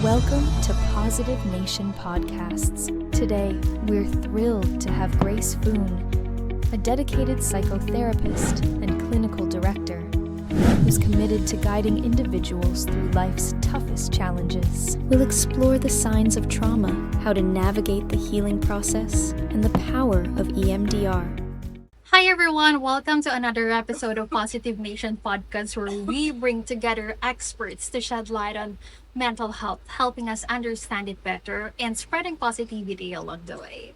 Welcome to Positive Nation Podcasts. Today, we're thrilled to have Grace Phoon, a dedicated psychotherapist and clinical director who's committed to guiding individuals through life's toughest challenges. We'll explore the signs of trauma, how to navigate the healing process, and the power of EMDR. Hi everyone, welcome to another episode of Positive Nation Podcast, where we bring together experts to shed light on mental health, helping us understand it better and spreading positivity along the way.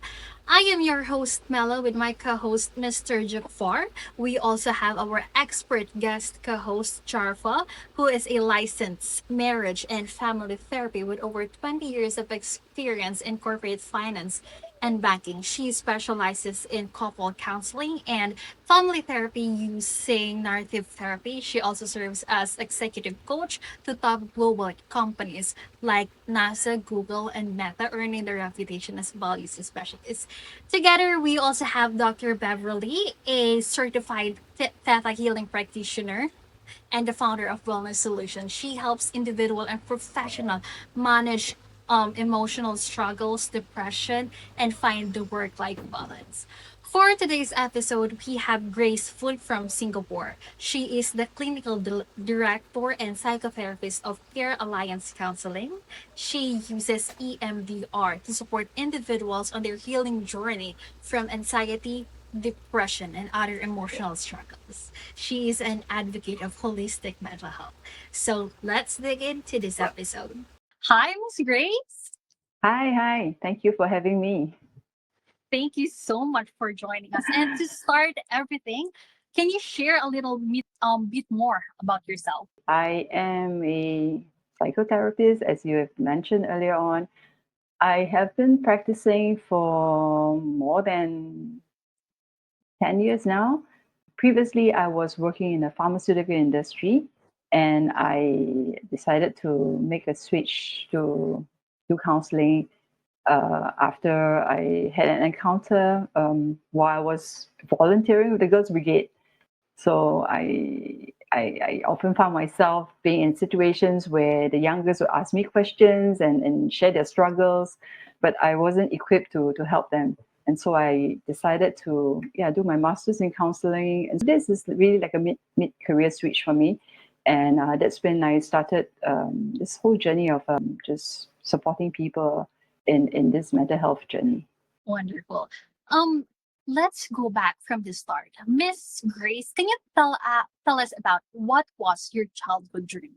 I am your host Mela with my co-host Mr. Jafar. We also have our expert guest co-host Charfa, who is a licensed marriage and family therapy with over 20 years of experience in corporate finance and banking. She specializes in couple counseling and family therapy using narrative therapy. She also serves as executive coach to top global companies like NASA, Google, and Meta, earning their reputation as values specialists. Together, we also have Dr. Beverly, a certified Theta healing practitioner and the founder of Wellness Solutions. She helps individual and professional manage emotional struggles, depression, and find the work-life balance. For today's episode, we have Grace Phoon from Singapore. She is the clinical director and psychotherapist of Care Alliance Counselling. She uses EMDR to support individuals on their healing journey from anxiety, depression, and other emotional struggles. She is an advocate of holistic mental health. So let's dig into this episode. Hi, Miss Grace. Hi. Thank you for having me. Thank you so much for joining us. And to start everything, can you share a little bit more about yourself? I am a psychotherapist, as you have mentioned earlier on. I have been practicing for more than 10 years now. Previously, I was working in the pharmaceutical industry, and I decided to make a switch to counseling after I had an encounter while I was volunteering with the Girls Brigade. So I often found myself being in situations where the young girls would ask me questions and share their struggles, but I wasn't equipped to help them. And so I decided to do my master's in counseling. And so this is really like a mid career switch for me. And that's when I started this whole journey of just supporting people in this mental health journey. Wonderful. Let's go back from the start. Miss Grace, can you tell us about what was your childhood dream?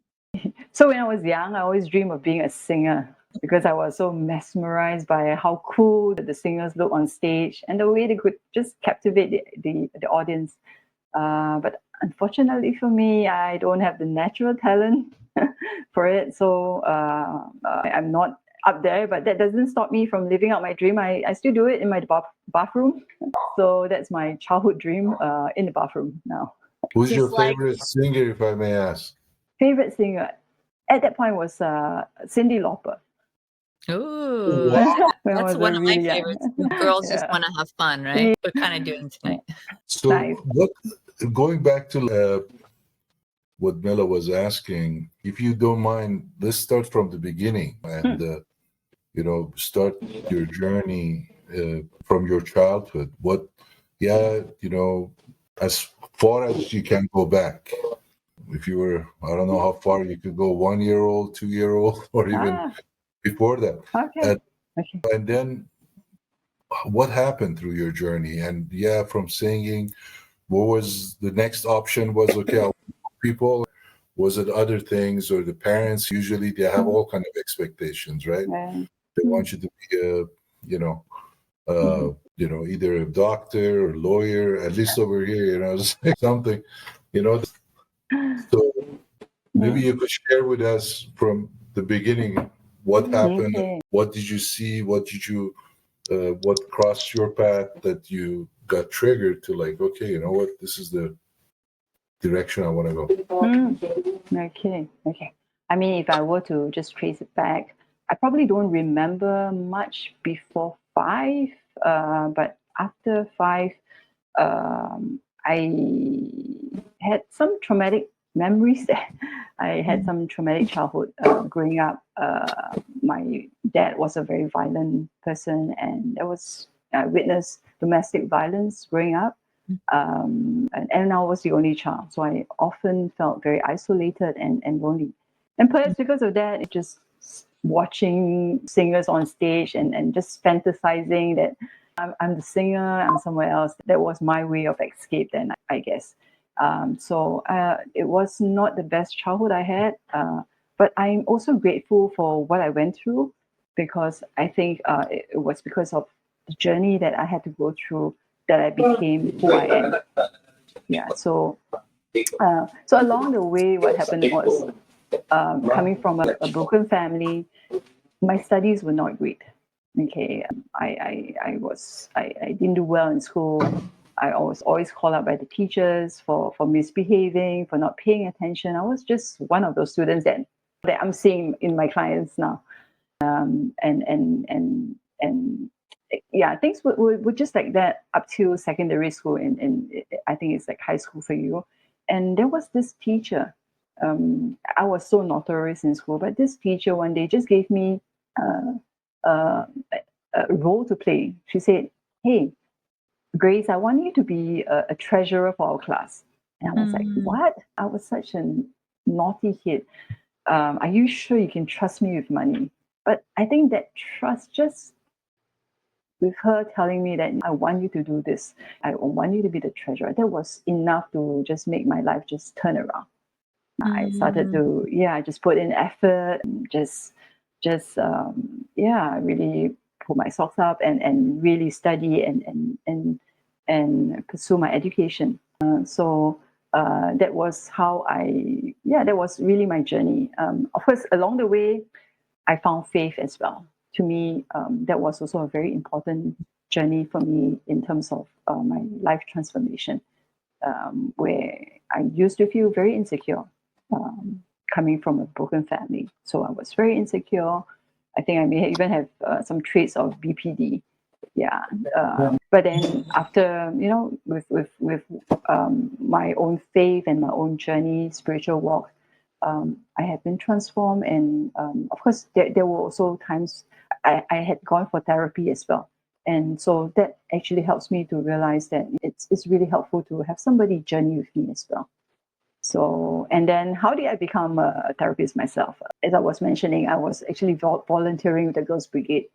So when I was young, I always dreamed of being a singer because I was so mesmerized by how cool the singers look on stage and the way they could just captivate the audience. But unfortunately for me, I don't have the natural talent for it. So I'm not up there, but that doesn't stop me from living out my dream. I still do it in my bathroom. So that's my childhood dream in the bathroom now. Who's Just your like- favorite singer, if I may ask? Favorite singer at that point was Cyndi Lauper. Ooh, When I that's was one of my really young. favorites. Girls just Yeah. want to have fun, right? We're kind of doing tonight. So, Nice. going back to what Mela was asking, if you don't mind, let's start from the beginning and start your journey from your childhood. As far as you can go back. If you were, I don't know how far you could go, 1 year old, 2 year old, or even before that. Okay. And then what happened through your journey? And from singing, what was the next option? Was people? Was it other things, or the parents? Usually they have all kind of expectations, right? They want you to be either a doctor or lawyer, at least over here, something, So maybe you could share with us from the beginning what happened, Okay. what did you see, what crossed your path that you got triggered to, like, okay, you know what, this is the direction I want to go. Okay. I mean, if I were to just trace it back, I probably don't remember much before 5, but after 5, I had some traumatic memories. I had some traumatic childhood growing up. my dad was a very violent person, and I witnessed domestic violence growing up. And I was the only child, so I often felt very isolated and lonely. And perhaps because of that, it just watching singers on stage and just fantasizing that I'm the singer, I'm somewhere else. That was my way of escape then, I guess. So it was not the best childhood I had, but I'm also grateful for what I went through, because I think it was because of the journey that I had to go through that I became who I am. Yeah. So along the way, what happened was, coming from a broken family, my studies were not great. Okay, I didn't do well in school. I was always called out by the teachers for misbehaving, for not paying attention. I was just one of those students that I'm seeing in my clients now. And yeah, things were just like that up till secondary school, and I think it's like high school for you. And there was this teacher. I was so notorious in school, but this teacher one day just gave me a role to play. She said, "Hey, Grace, I want you to be a treasurer for our class." And I was like, "What?" I was such a naughty kid. Are you sure you can trust me with money? But I think that trust, just with her telling me that I want you to do this, I want you to be the treasurer, that was enough to just make my life just turn around. I started to, I just put in effort, really put my socks up and really study and pursue my education. So that was how that was really my journey. Of course, along the way, I found faith as well. To me, that was also a very important journey for me in terms of my life transformation, where I used to feel very insecure, coming from a broken family. So I was very insecure. I think I may even have some traits of BPD. Yeah. But then after, with my own faith and my own journey, spiritual walk, I have been transformed. And of course, there were also times I had gone for therapy as well. And so that actually helps me to realize that it's really helpful to have somebody journey with me as well. So, and then how did I become a therapist myself? As I was mentioning, I was actually volunteering with the Girls Brigade.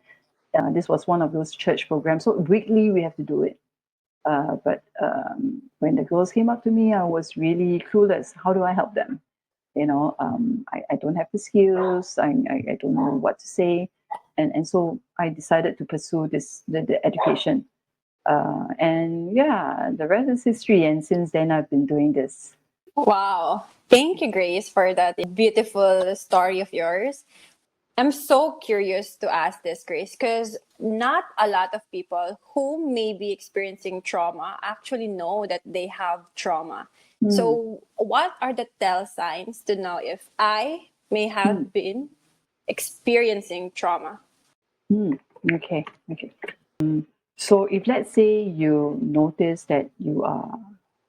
This was one of those church programs. So weekly we have to do it. But when the girls came up to me, I was really clueless. How do I help them? I don't have the skills. I don't know what to say. And so I decided to pursue the education. And the rest is history. And since then, I've been doing this. Wow. Thank you, Grace, for that beautiful story of yours. I'm so curious to ask this, Grace, because not a lot of people who may be experiencing trauma actually know that they have trauma. So what are the tell signs to know if I may have been experiencing trauma? Okay. So if, let's say, you notice that you are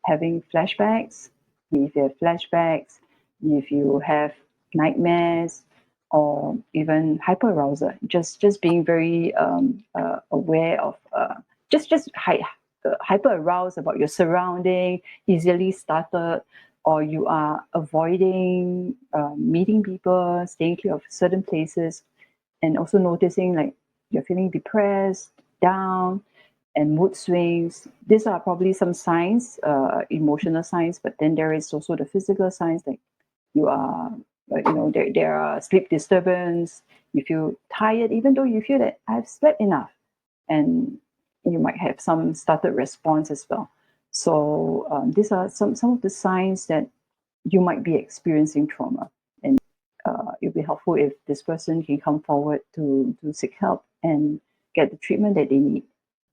having flashbacks, if you have nightmares, or even hyperarousal, just being very aware of just hyper aroused about your surrounding, easily startled, or you are avoiding meeting people, staying clear of certain places, and also noticing like you're feeling depressed, down, and mood swings. These are probably some signs, emotional signs, but then there is also the physical signs, like you are, there are sleep disturbance, you feel tired, even though you feel that I've slept enough, and you might have some startled response as well. So these are some of the signs that you might be experiencing trauma. And it'd be helpful if this person can come forward to seek help and get the treatment that they need.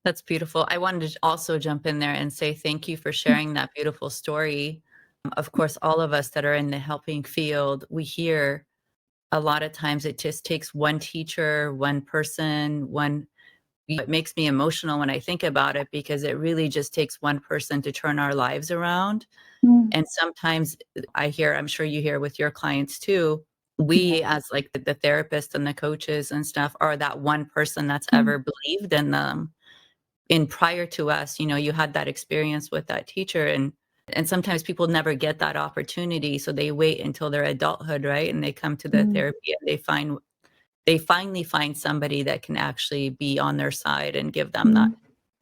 That's beautiful. I wanted to also jump in there and say thank you for sharing that beautiful story. Of course, all of us that are in the helping field, we hear a lot of times it just takes one teacher, one person, it makes me emotional when I think about it, because it really just takes one person to turn our lives around. And sometimes I'm sure you hear with your clients too, we as like the therapists and the coaches and stuff are that one person that's ever believed in them. In prior to us, you had that experience with that teacher, and sometimes people never get that opportunity, so they wait until their adulthood, right? And they come to the therapy and they finally find somebody that can actually be on their side and give them that.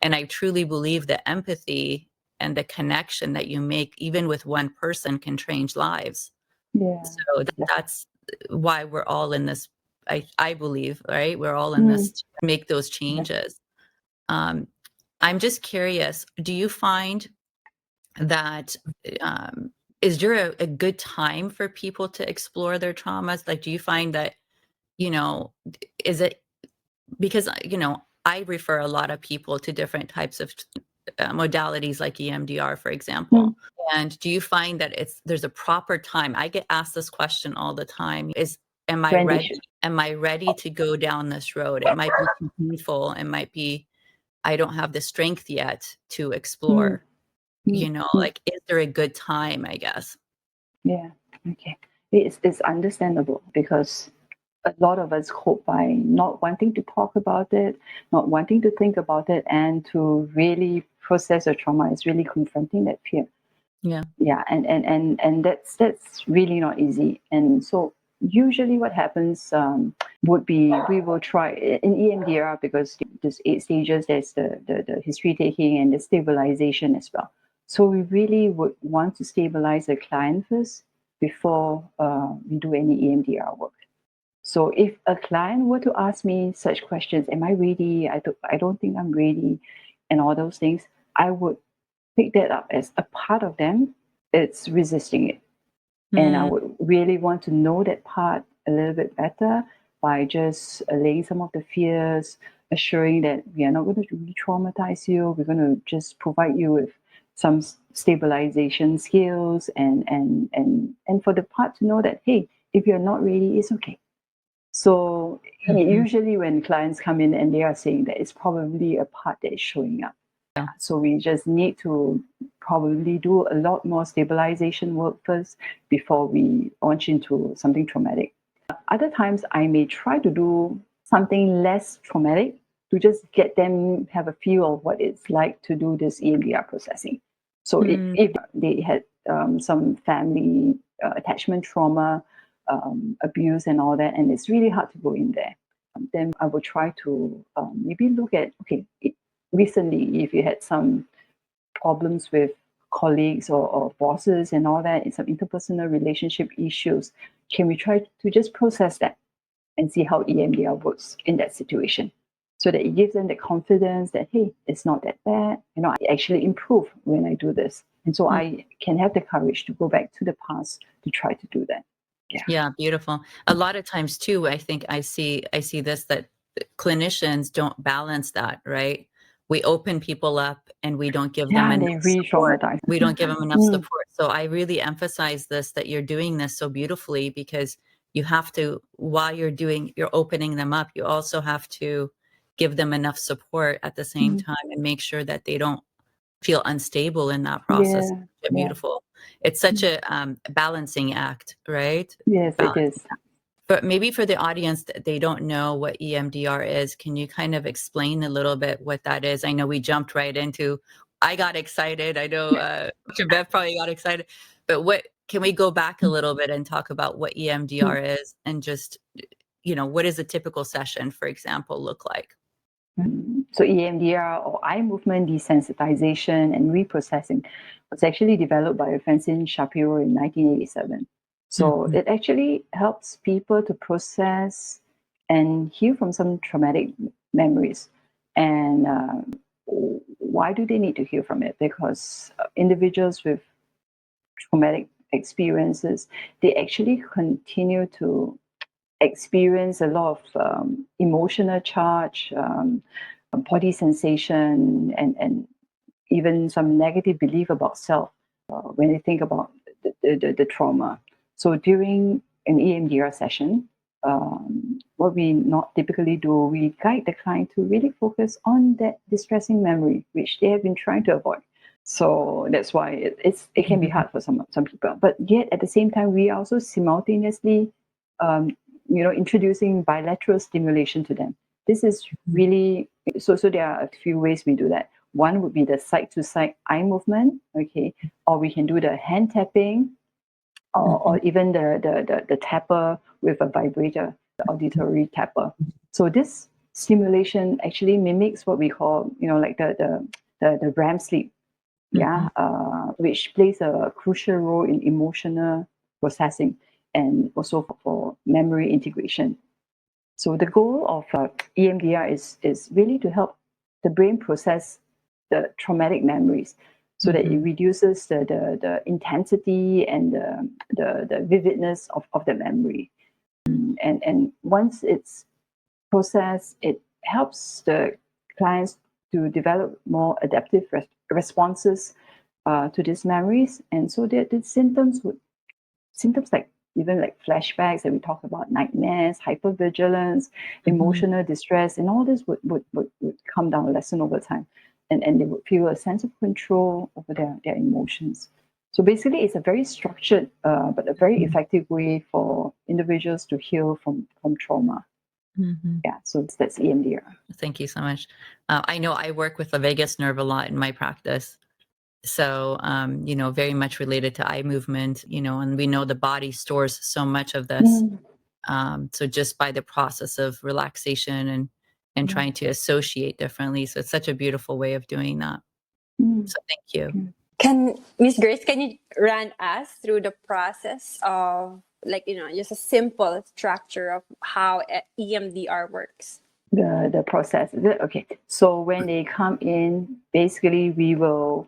And I truly believe that empathy and the connection that you make, even with one person, can change lives. Yeah. So that's why we're all in this. I believe, right? We're all in this to make those changes. I'm just curious, do you find that is there a good time for people to explore their traumas? Like, do you find that, is it because, I refer a lot of people to different types of modalities like EMDR, for example. And do you find that there's a proper time? I get asked this question all the time am I ready? Am I ready to go down this road? It might be too painful. It might be, I don't have the strength yet to explore, like, is there a good time, I guess? Yeah. Okay. It's understandable because a lot of us cope by not wanting to talk about it, not wanting to think about it, and to really process a trauma is really confronting that fear. Yeah, and that's really not easy. And so usually what happens would be we will try in EMDR, because there's 8 stages. There's the history taking and the stabilization as well. So we really would want to stabilize the client first before we do any EMDR work. So if a client were to ask me such questions, am I ready? I don't think I'm ready, and all those things, I would pick that up as a part of them. It's resisting it. And I would really want to know that part a little bit better by just allaying some of the fears, assuring that we are not going to really traumatize you. We're going to just provide you with some stabilization skills and for the part to know that, hey, if you're not ready, it's okay. So usually when clients come in and they are saying that, it's probably a part that is showing up. So we just need to probably do a lot more stabilization work first before we launch into something traumatic. Other times I may try to do something less traumatic to just get them have a feel of what it's like to do this EMDR processing. So if they had some family attachment trauma, abuse and all that, and it's really hard to go in there, then I will try to maybe look at, okay, recently, if you had some problems with colleagues or bosses and all that, and some interpersonal relationship issues, can we try to just process that and see how EMDR works in that situation? So that it gives them the confidence that, hey, it's not that bad. I actually improve when I do this. And so I can have the courage to go back to the past to try to do that. Yeah, beautiful. A lot of times too, I think I see this, that clinicians don't balance that, right? We open people up and we don't give them enough support. We don't give them enough support. So I really emphasize this, that you're doing this so beautifully, because you have to, while you're opening them up, you also have to give them enough support at the same time and make sure that they don't feel unstable in that process. Beautiful. It's such a balancing act, right? Yes, it is. But maybe for the audience that they don't know what EMDR is, can you kind of explain a little bit what that is? I know we jumped right into, I got excited. I know Bev probably got excited, but can we go back a little bit and talk about what EMDR is, and just, what does a typical session, for example, look like? So EMDR, or eye movement desensitization and reprocessing, was actually developed by Francine Shapiro in 1987. So it actually helps people to process and heal from some traumatic memories. And why do they need to heal from it? Because individuals with traumatic experiences, they actually continue to experience a lot of emotional charge, body sensation, and even some negative belief about self when they think about the trauma. So during an EMDR session, what we not typically do, we guide the client to really focus on that distressing memory, which they have been trying to avoid. So that's why it can be hard for some people. But yet at the same time, we also simultaneously introducing bilateral stimulation to them. This is really so. So there are a few ways we do that. One would be the side to side eye movement, okay, or we can do the hand tapping, or even the tapper with a vibrator, the auditory tapper. So this stimulation actually mimics what we call, like the REM sleep, which plays a crucial role in emotional processing and also for memory integration. So the goal of EMDR is really to help the brain process the traumatic memories so that it reduces the intensity and the vividness of the memory. And once it's processed, it helps the clients to develop more adaptive responses to these memories. And so that the symptoms like even like flashbacks that we talk about, nightmares, hypervigilance, emotional distress, and all this would come down, lessen over time. And they would feel a sense of control over their emotions. So basically, it's a very structured but a very effective way for individuals to heal from trauma. Yeah, so that's EMDR. Thank you so much. I know I work with the vagus nerve a lot in my practice. So, very much related to eye movement, and we know the body stores so much of this. So just by the process of relaxation and trying to associate differently. So it's such a beautiful way of doing that. So thank you. Can Miss Grace, can you run us through the process of just a simple structure of how EMDR works? The process. Okay. So when they come in, basically we will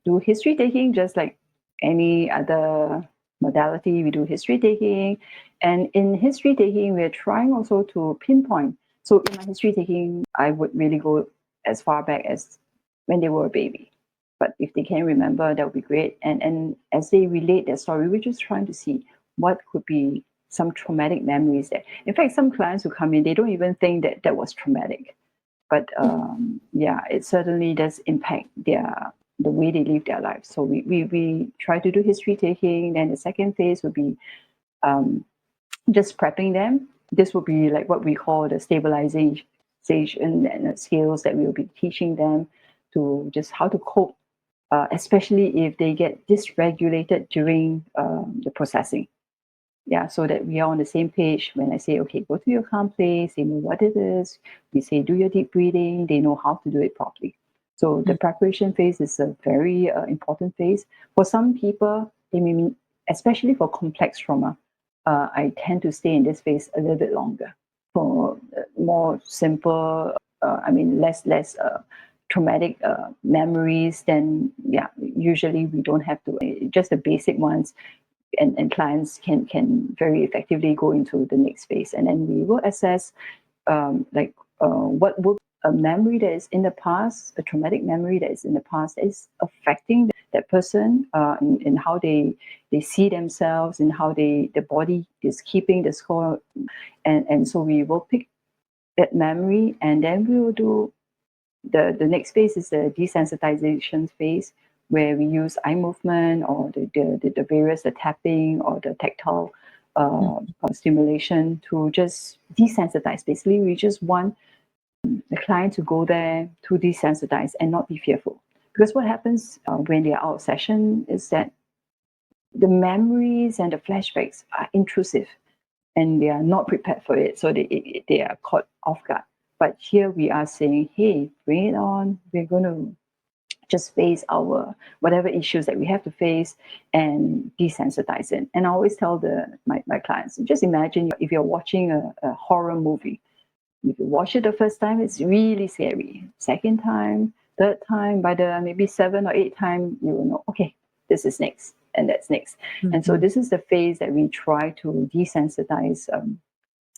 do history taking just like any other modality. We do history taking, and in history taking, we're trying also to pinpoint. So in my history taking, I would really go as far back as when they were a baby. But if they can remember, that would be great. And as they relate their story, we're just trying to see what could be some traumatic memories there. In fact, some clients who come in, they don't even think that was traumatic. But it certainly does impact the way they live their lives. So we try to do history taking. Then the second phase would be just prepping them. This would be like what we call the stabilization and the skills that we will be teaching them to just how to cope, especially if they get dysregulated during the processing. Yeah, so that we are on the same page. When I say, okay, go to your calm place, they know what it is. We say, do your deep breathing. They know how to do it properly. So the preparation phase is a very important phase. For some people, they may, especially for complex trauma, I tend to stay in this phase a little bit longer. For more simple, less traumatic memories, then usually we don't have to, just the basic ones. And clients can very effectively go into the next phase. And then we will assess what would a memory that is in the past, a traumatic memory that is in the past, is affecting that person in how they see themselves, and how the body is keeping the score. And so we will pick that memory, and then we will do the next phase is the desensitization phase, where we use eye movement or the various, the tapping or the tactile stimulation to just desensitize. Basically, we just want the client to go there to desensitize and not be fearful. Because what happens when they are out of session is that the memories and the flashbacks are intrusive and they are not prepared for it. So they are caught off guard. But here we are saying, hey, bring it on. We're going to just face our whatever issues that we have to face and desensitize it. And I always tell my clients, just imagine if you're watching a horror movie. If you watch it the first time, it's really scary. Second time, third time, by the maybe 7 or 8 time, you will know, okay, this is next and that's next. And so this is the phase that we try to desensitize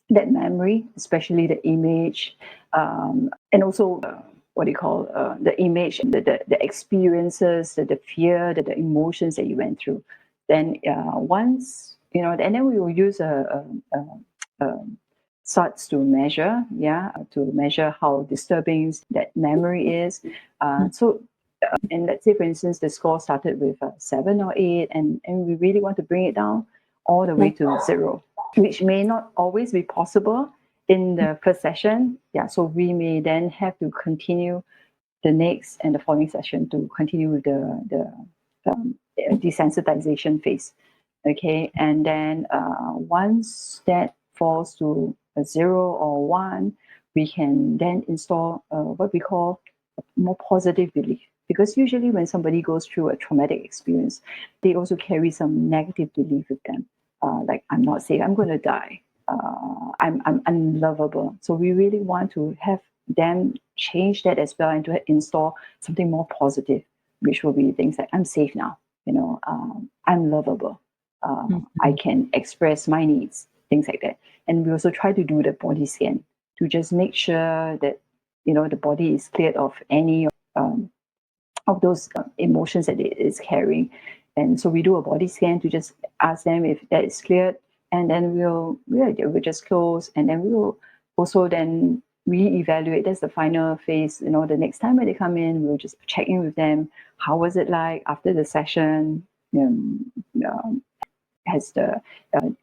that memory, especially the image, and also the image, the experiences, the fear, the emotions that you went through. Then once, and then we will use SOTS to measure how disturbing that memory is. And let's say, for instance, the score started with 7 or 8, and we really want to bring it down all the way to 0. which may not always be possible in the first session. Yeah, so we may then have to continue the next and the following session to continue with the desensitization phase. Okay, and then once that falls to a 0 or 1, we can then install what we call a more positive belief. Because usually when somebody goes through a traumatic experience, they also carry some negative belief with them. Like, I'm not safe, I'm going to die, I'm unlovable. So we really want to have them change that as well and to install something more positive, which will be things like, I'm safe now, I'm lovable, I can express my needs, things like that. And we also try to do the body scan to just make sure that the body is cleared of any of those emotions that it is carrying. And so we do a body scan to just ask them if that is cleared, and then we'll just close, and then we will also then reevaluate. That's the final phase. The next time when they come in, we'll just check in with them. How was it like after the session? Has the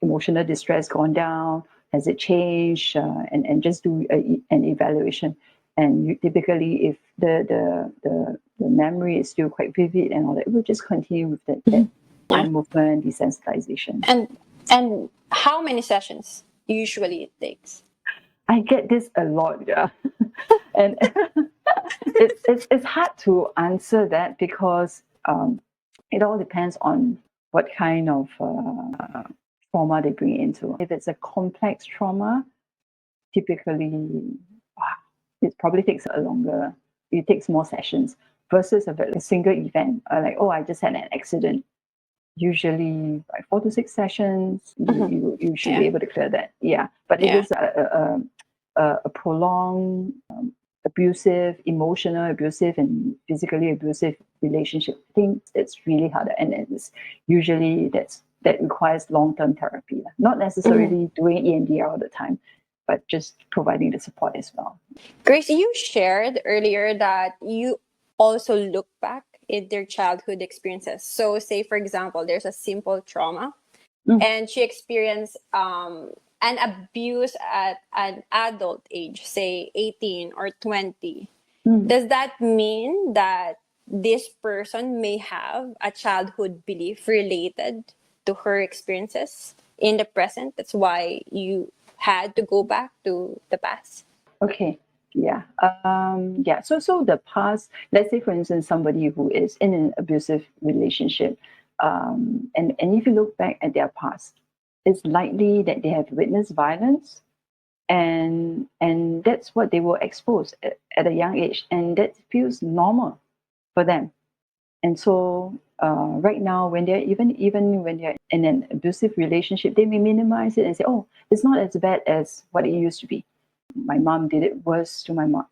emotional distress gone down? Has it changed? And just do an evaluation. And typically, if the memory is still quite vivid and all that, we'll just continue with that movement desensitization. And how many sessions usually it takes? I get this a lot, yeah. And it's hard to answer that because it all depends on what kind of trauma they bring into. If it's a complex trauma, typically it probably takes it takes more sessions versus a single event, like, I just had an accident. Usually like 4 to 6 sessions, you should be able to clear that. Yeah. But if it's a prolonged emotional abusive and physically abusive relationship, I think it's really harder. And it's usually that requires long-term therapy. Not necessarily doing EMDR all the time, but just providing the support as well. Grace, you shared earlier that you also look back at their childhood experiences. So say, for example, there's a simple trauma and she experienced an abuse at an adult age, say 18 or 20. Does that mean that this person may have a childhood belief related to her experiences in the present? That's why you had to go back to the past? Okay. Yeah. So the past, let's say, for instance, somebody who is in an abusive relationship, and if you look back at their past, it's likely that they have witnessed violence, and that's what they were exposed at a young age, and that feels normal for them. And so right now, when they're even when they're in an abusive relationship, they may minimize it and say, "Oh, it's not as bad as what it used to be. My mom did it worse to my mom.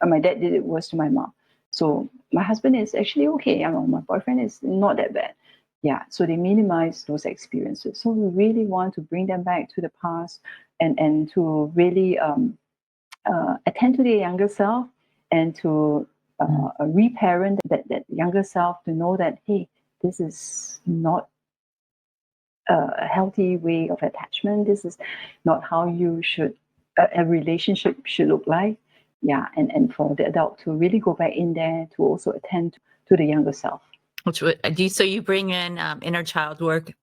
My dad did it worse to my mom. So my husband is actually okay. My boyfriend is not that bad." Yeah. So they minimize those experiences. So we really want to bring them back to the past and to really attend to their younger self and to reparent that younger self to know that, hey, this is not a healthy way of attachment. This is not how you should a relationship should look like. Yeah, and for the adult to really go back in there to also attend to the younger self. So you bring in inner child work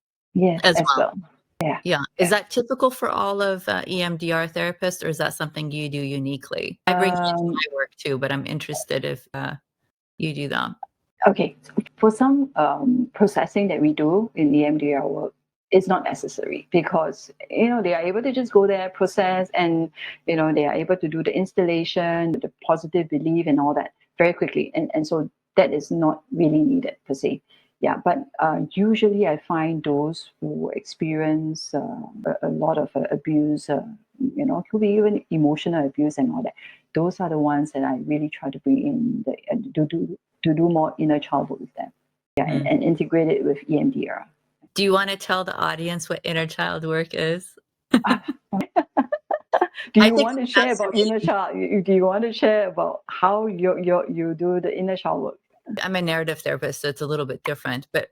as well. Yeah. Is that typical for all of EMDR therapists, or is that something you do uniquely? I bring it into my work too, but I'm interested if you do that. Okay. For some processing that we do in EMDR work, it's not necessary because, they are able to just go there, process, and, they are able to do the installation, the positive belief and all that very quickly. And so that is not really needed per se. Yeah, but usually I find those who experience a lot of abuse, could be even emotional abuse and all that. Those are the ones that I really try to bring in to do more inner child work with them. Yeah, and integrate it with EMDR. Do you want to tell the audience what inner child work is? Do you want to share about inner child? Do you want to share about how you do the inner child work? I'm a narrative therapist, so it's a little bit different. But,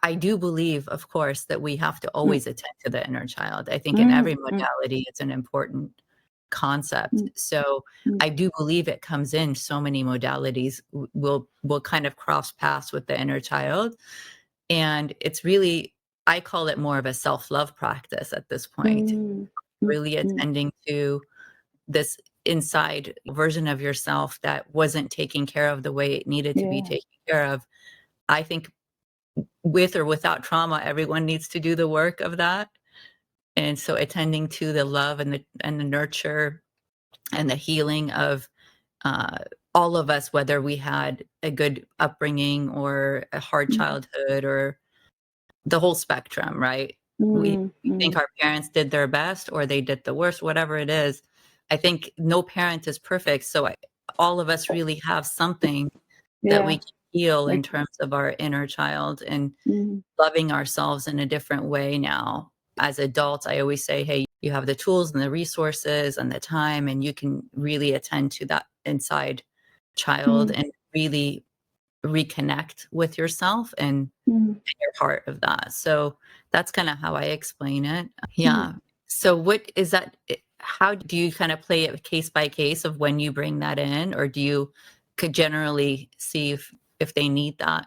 I do believe, of course, that we have to always attend to the inner child. I think in every modality, it's an important concept. So I do believe it comes in so many modalities will kind of cross paths with the inner child. And it's really, I call it more of a self-love practice at this point, really attending to this inside version of yourself that wasn't taken care of the way it needed to be taken care of. I think with or without trauma, everyone needs to do the work of that. And so attending to the love and the nurture and the healing of all of us, whether we had a good upbringing or a hard childhood or the whole spectrum, right? We think our parents did their best or they did the worst, whatever it is. I think no parent is perfect. So all of us really have something that we can heal in terms of our inner child and loving ourselves in a different way now. As adults, I always say, hey, you have the tools and the resources and the time, and you can really attend to that inside child and really reconnect with yourself and your part of that. So that's kind of how I explain it. Yeah. So what is that? How do you kind of play it case by case of when you bring that in, or do you could generally see if they need that?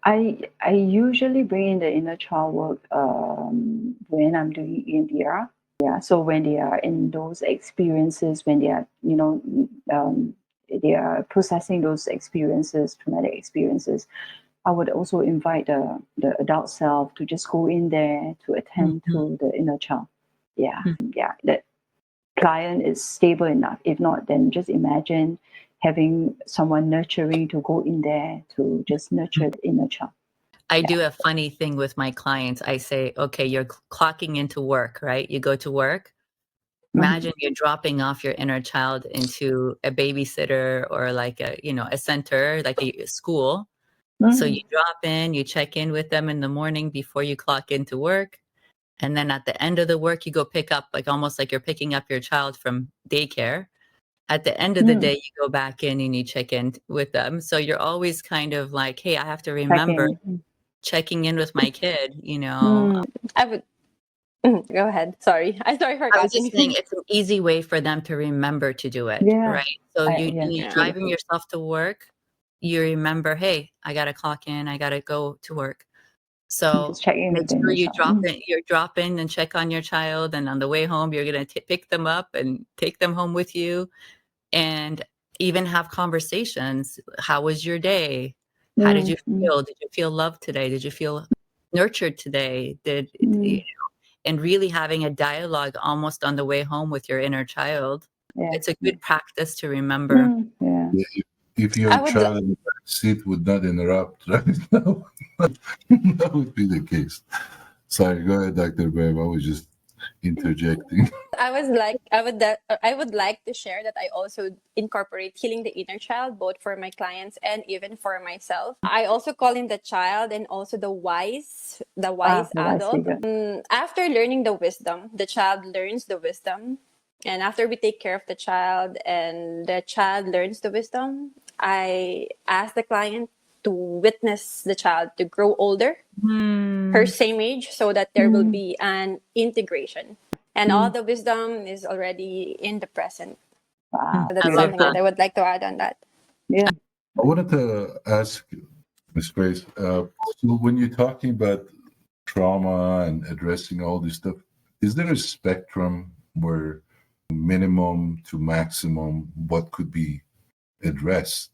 I usually bring in the inner child work when I'm doing EMDR. Yeah, so when they are in those experiences, when they are, they are processing those experiences, traumatic experiences, I would also invite the adult self to just go in there to attend to the inner child. Yeah, that client is stable enough. If not, then just imagine having someone nurturing to go in there to just nurture the inner child. I do a funny thing with my clients. I say, okay, you're clocking into work, right? You go to work. Imagine you're dropping off your inner child into a babysitter or like a center, like a school. So you drop in, you check in with them in the morning before you clock into work. And then at the end of the work, you go pick up, like almost like you're picking up your child from daycare. At the end of the day, you go back in and you check in with them. So you're always kind of like, hey, I have to remember checking in with my kid, I would go ahead. Sorry. I sorry for I was just saying cutting. it's an easy way for them to remember to do it, right? So you're driving yourself to work, you remember, hey, I got to clock in, I got to go to work. So just check in make with the sure inner you child. drop in and check on your child. And on the way home, you're going to pick them up and take them home with you and even have conversations. How was your day? How did you feel? Did you feel loved today? Did you feel nurtured today? And really having a dialogue almost on the way home with your inner child. It's a good practice to remember. If your child in the back seat would not interrupt, right? That would be the case. Sorry, go ahead, Dr. Babe. I was just interjecting. I would like to share that I also incorporate healing the inner child, both for my clients and even for myself. I also call in the child and also the wise adult. After learning the wisdom, the child learns the wisdom. And after we take care of the child and the child learns the wisdom, I ask the client to witness the child to grow older, her same age, so that there will be an integration. And all the wisdom is already in the present. Wow. So that's something that I would like to add on that. Yeah. I wanted to ask Ms. Grace, so when you're talking about trauma and addressing all this stuff, is there a spectrum where minimum to maximum what could be addressed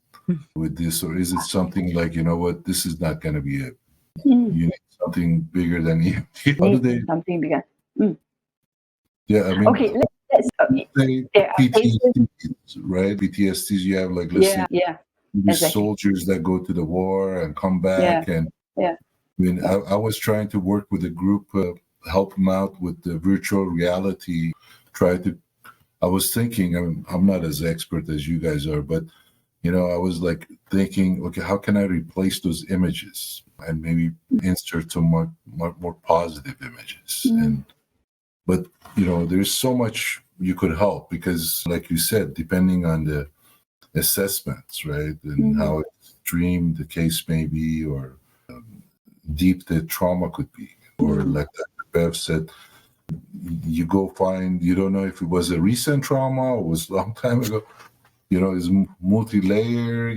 with this, or is it something like, you know what, this is not going to be it? You need something bigger than EMT. How do they? Something bigger. Yeah, I mean, Okay, let's say PTSD, right? PTSDs, you have like, let's say, soldiers that go to the war and come back, and I mean, I was trying to work with a group, help them out with the virtual reality. I was thinking, I'm not as expert as you guys are, but I was like thinking, okay, how can I replace those images and maybe insert some more positive images? But there's so much you could help because, like you said, depending on the assessments, right, and how extreme the case may be, or deep the trauma could be. Or like Dr. Bev said, you go find, you don't know if it was a recent trauma or was a long time ago, is multi-layer,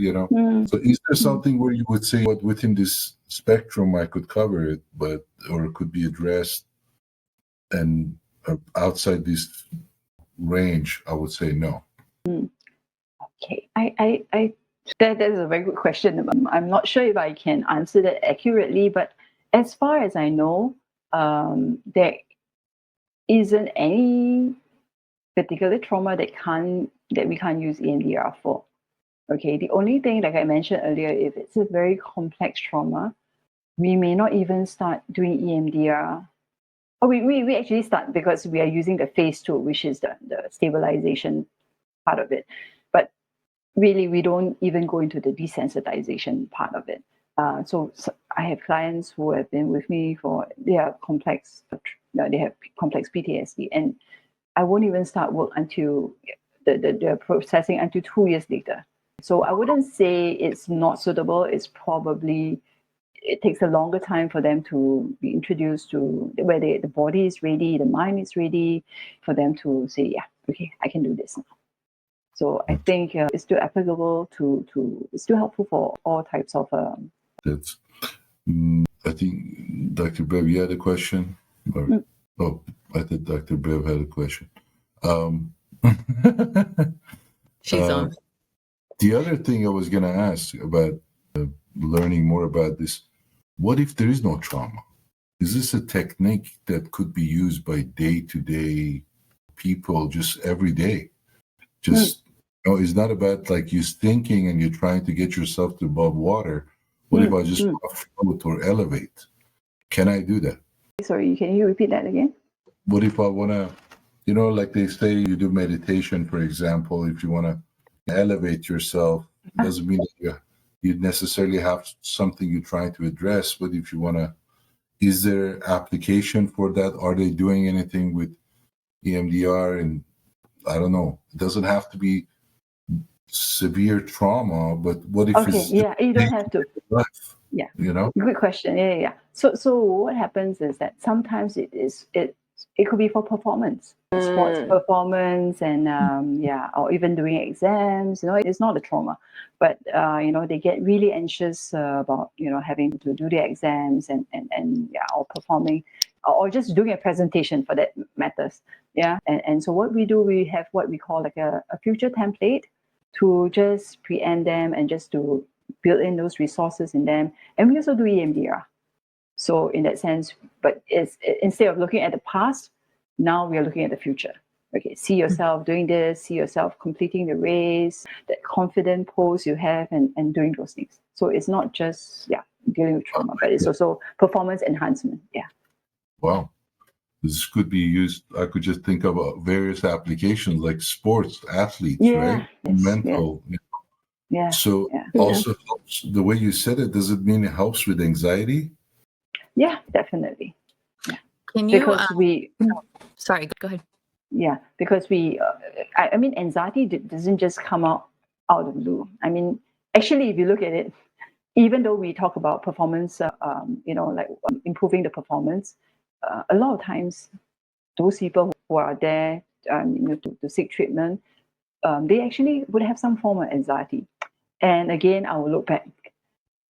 So is there something where you would say, what within this spectrum I could cover it, or it could be addressed, and outside this range, I would say no. Okay, that is a very good question. I'm not sure if I can answer that accurately, but as far as I know, there isn't any particular trauma that we can't use EMDR for. Okay, the only thing, like I mentioned earlier, if it's a very complex trauma, we may not even start doing EMDR. Oh, we actually start because we are using the phase 2, which is the stabilization part of it. But really, we don't even go into the desensitization part of it. So I have clients who have been with me they have complex PTSD, and I won't even start work until the processing until 2 years later. So I wouldn't say it's not suitable. It's probably, it takes a longer time for them to be introduced to where the body is ready, the mind is ready for them to say, yeah, okay, I can do this now. So I think it's still applicable it's still helpful for all types of. That's, I think, Dr. Bev, you had a question? Oh, I thought Dr. Bev had a question. She's on. The other thing I was going to ask about learning more about this, what if there is no trauma? Is this a technique that could be used by day-to-day people just every day? Just, it's not about like you're thinking and you're trying to get yourself to above water. What if I just float or elevate? Can I do that? Sorry, can you repeat that again? What if I want to, like they say, you do meditation, for example, if you want to elevate yourself, it doesn't mean that you necessarily have something you're trying to address, but if you want to, is there application for that? Are they doing anything with EMDR? And I don't know, it doesn't have to be severe trauma, but what if it's you don't have to life, yeah good question. So what happens is that sometimes it could be for performance, sports performance, and or even doing exams. It's not a trauma, but they get really anxious about having to do their exams and or performing or just doing a presentation for that matters. And so what we do, we have what we call like a future template to just preempt them and just to build in those resources in them. And we also do EMDR. So in that sense, but instead of looking at the past, now we are looking at the future. Okay, see yourself doing this, see yourself completing the race, that confident pose you have, and doing those things. So it's not just dealing with trauma, but it's also performance enhancement. Wow. This could be used, I could just think about various applications like sports, athletes, right? Mental. So also helps, the way you said it, does it mean it helps with anxiety? Yeah, definitely. Can you, because sorry, go ahead. Yeah, because I mean, anxiety doesn't just come out of the blue. I mean, actually, if you look at it, even though we talk about performance, improving the performance, a lot of times those people who are there to seek treatment, they actually would have some form of anxiety. And again, I will look back,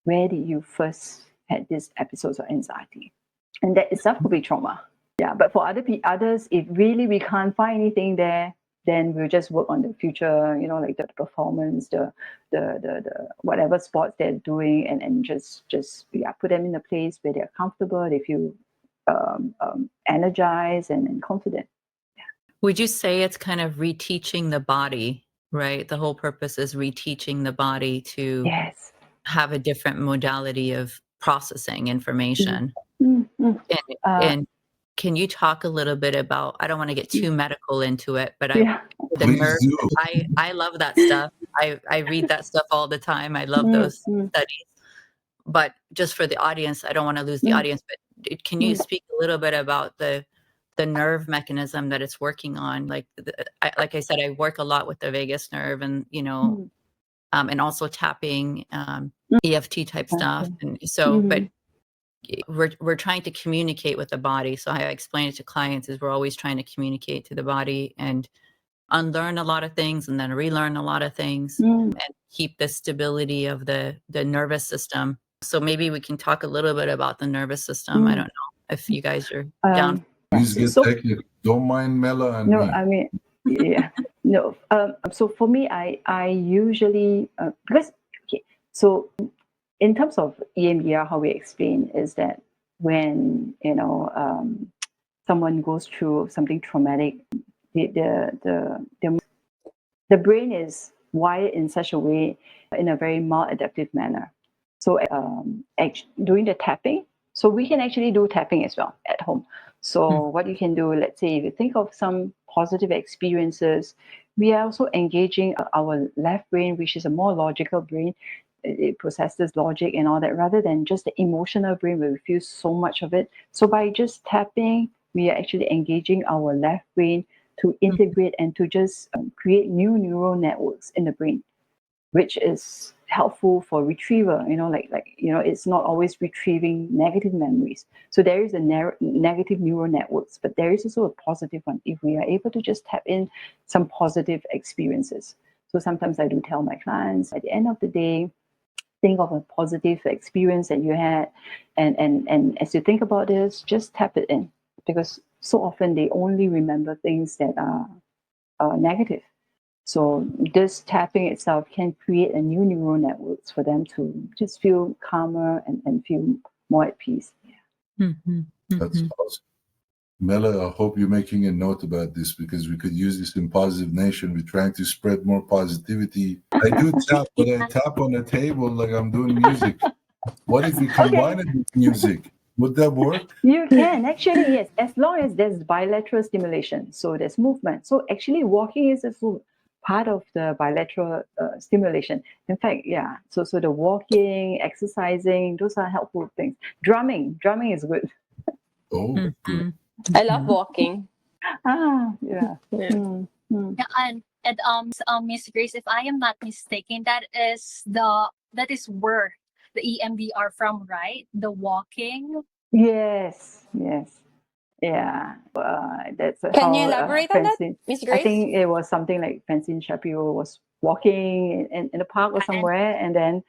where did you first had these episodes of anxiety? And that itself could be trauma. But for others, if really we can't find anything there, then we'll just work on the future, like the performance, the whatever sports they're doing, and just put them in a place where they're comfortable, they feel energized and confident. Would you say it's kind of reteaching the body, right? The whole purpose is reteaching the body to have a different modality of processing information. And can you talk a little bit about, I don't want to get too medical into it, but the nerve, I love that stuff. I read that stuff all the time. I love those studies. But just for the audience, I don't want to lose the audience, but can you speak a little bit about the nerve mechanism that it's working on? Like I said, I work a lot with the vagus nerve and, and also tapping EFT type stuff. And so, but we're trying to communicate with the body. So how I explain it to clients is we're always trying to communicate to the body and unlearn a lot of things and then relearn a lot of things and keep the stability of the nervous system. So maybe we can talk a little bit about the nervous system. I don't know if you guys are down. Please get technical. Don't mind Mela and No, me. I mean, yeah, no. So for me, I usually because okay. So in terms of EMDR, how we explain is that when someone goes through something traumatic, the brain is wired in such a way, in a very maladaptive manner. So doing the tapping, so we can actually do tapping as well at home. So what you can do, let's say if you think of some positive experiences, we are also engaging our left brain, which is a more logical brain. It processes logic and all that, rather than just the emotional brain where we feel so much of it. So by just tapping, we are actually engaging our left brain to integrate and to just create new neural networks in the brain, which is helpful for retrieval. It's not always retrieving negative memories. So there is a negative neural networks, but there is also a positive one if we are able to just tap in some positive experiences. So sometimes I do tell my clients at the end of the day, think of a positive experience that you had, and as you think about this, just tap it in, because so often they only remember things that are negative. So this tapping itself can create a new neural networks for them to just feel calmer and feel more at peace. That's awesome. Mela, I hope you're making a note about this, because we could use this in Positive Nation. We're trying to spread more positivity. I do tap, but I tap on the table like I'm doing music. What if we combine it with music? Would that work? You can actually, yes, as long as there's bilateral stimulation. So there's movement. So actually walking is also part of the bilateral stimulation. In fact, yeah. So the walking, exercising, those are helpful things. Drumming is good. Oh, good. I love walking. Yeah. Yeah. Yeah, and Miss Grace, if I am not mistaken, that is where the EMDR from, right? The walking. Yes. Yeah. That's Can you how elaborate on that, Francine. Miss I Grace? think it was something like Francine Shapiro was walking in the park or somewhere, and then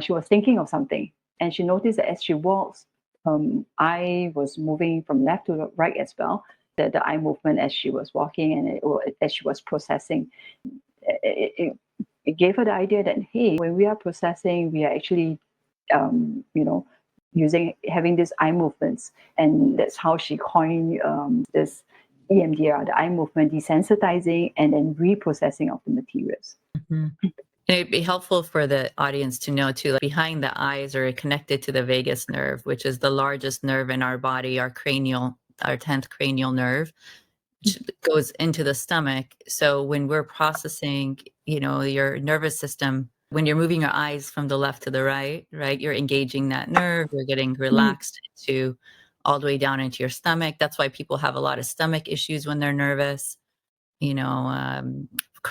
she was thinking of something, and she noticed that as she walks, eye was moving from left to right as well. The eye movement as she was walking, and as she was processing, it gave her the idea that, hey, when we are processing, we are actually, having these eye movements, and that's how she coined this EMDR, the eye movement desensitizing and then reprocessing of the materials. It'd be helpful for the audience to know too, like behind the eyes are connected to the vagus nerve, which is the largest nerve in our body, our 10th cranial nerve, which goes into the stomach. So when we're processing, your nervous system, when you're moving your eyes from the left to the right, you're engaging that nerve, you're getting relaxed into all the way down into your stomach. That's why people have a lot of stomach issues when they're nervous,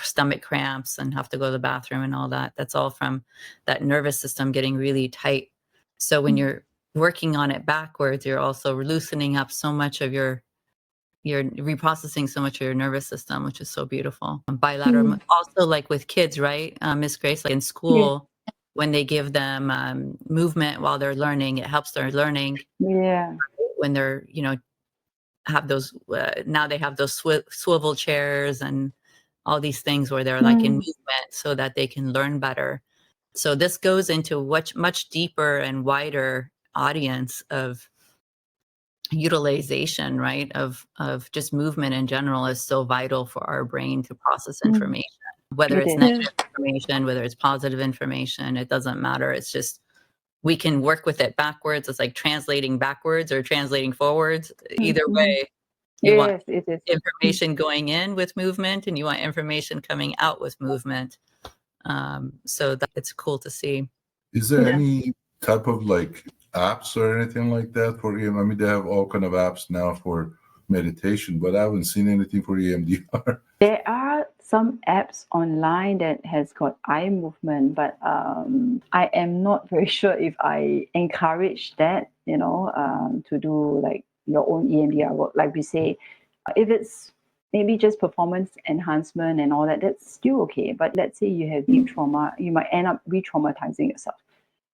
stomach cramps and have to go to the bathroom and all that. That's all from that nervous system getting really tight. So when you're working on it backwards, you're also loosening up so much of you're reprocessing so much of your nervous system, which is so beautiful. Bilateral, also like with kids, right, Miss Grace, like in school, when they give them movement while they're learning, it helps their learning. Yeah. When they're, have those, now they have those swivel chairs and all these things where they're like in movement so that they can learn better. So this goes into much deeper and wider audience of utilization, right? Of just movement in general is so vital for our brain to process information, whether it's negative information, whether it's positive information, it doesn't matter. It's just, we can work with it backwards. It's like translating backwards or translating forwards. Either way, you want it is. information going in with movement and you want information coming out with movement. So that it's cool to see. Is there any type of like apps or anything like that for EM? I mean, they have all kind of apps now for meditation, but I haven't seen anything for EMDR. There are some apps online that has got eye movement, but I am not very sure if I encourage that, to do like your own EMDR work. Like we say, if it's maybe just performance enhancement and all that, that's still okay. But let's say you have deep trauma, you might end up re-traumatizing yourself.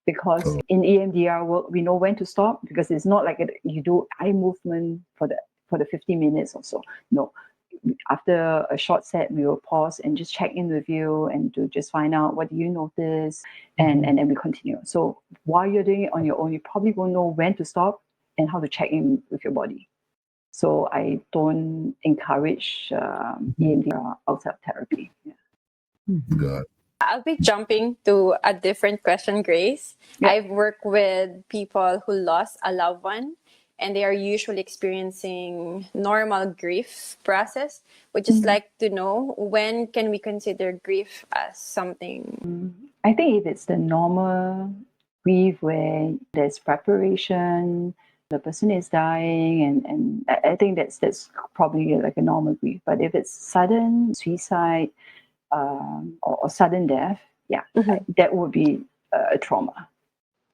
Because in EMDR work, we know when to stop, because it's not like you do eye movement for the 50 minutes or so. No, after a short set, we will pause and just check in with you and to just find out what do you notice, and then we continue. So while you're doing it on your own, you probably won't know when to stop and how to check in with your body. So I don't encourage EMDR outside of therapy. Yeah. God. I'll be jumping to a different question, Grace. Yeah. I've worked with people who lost a loved one, and they are usually experiencing normal grief process. Would just like to know, when can we consider grief as something? I think if it's the normal grief where there's preparation, the person is dying, and I think that's probably like a normal grief. But if it's sudden suicide or sudden death, that would be a trauma.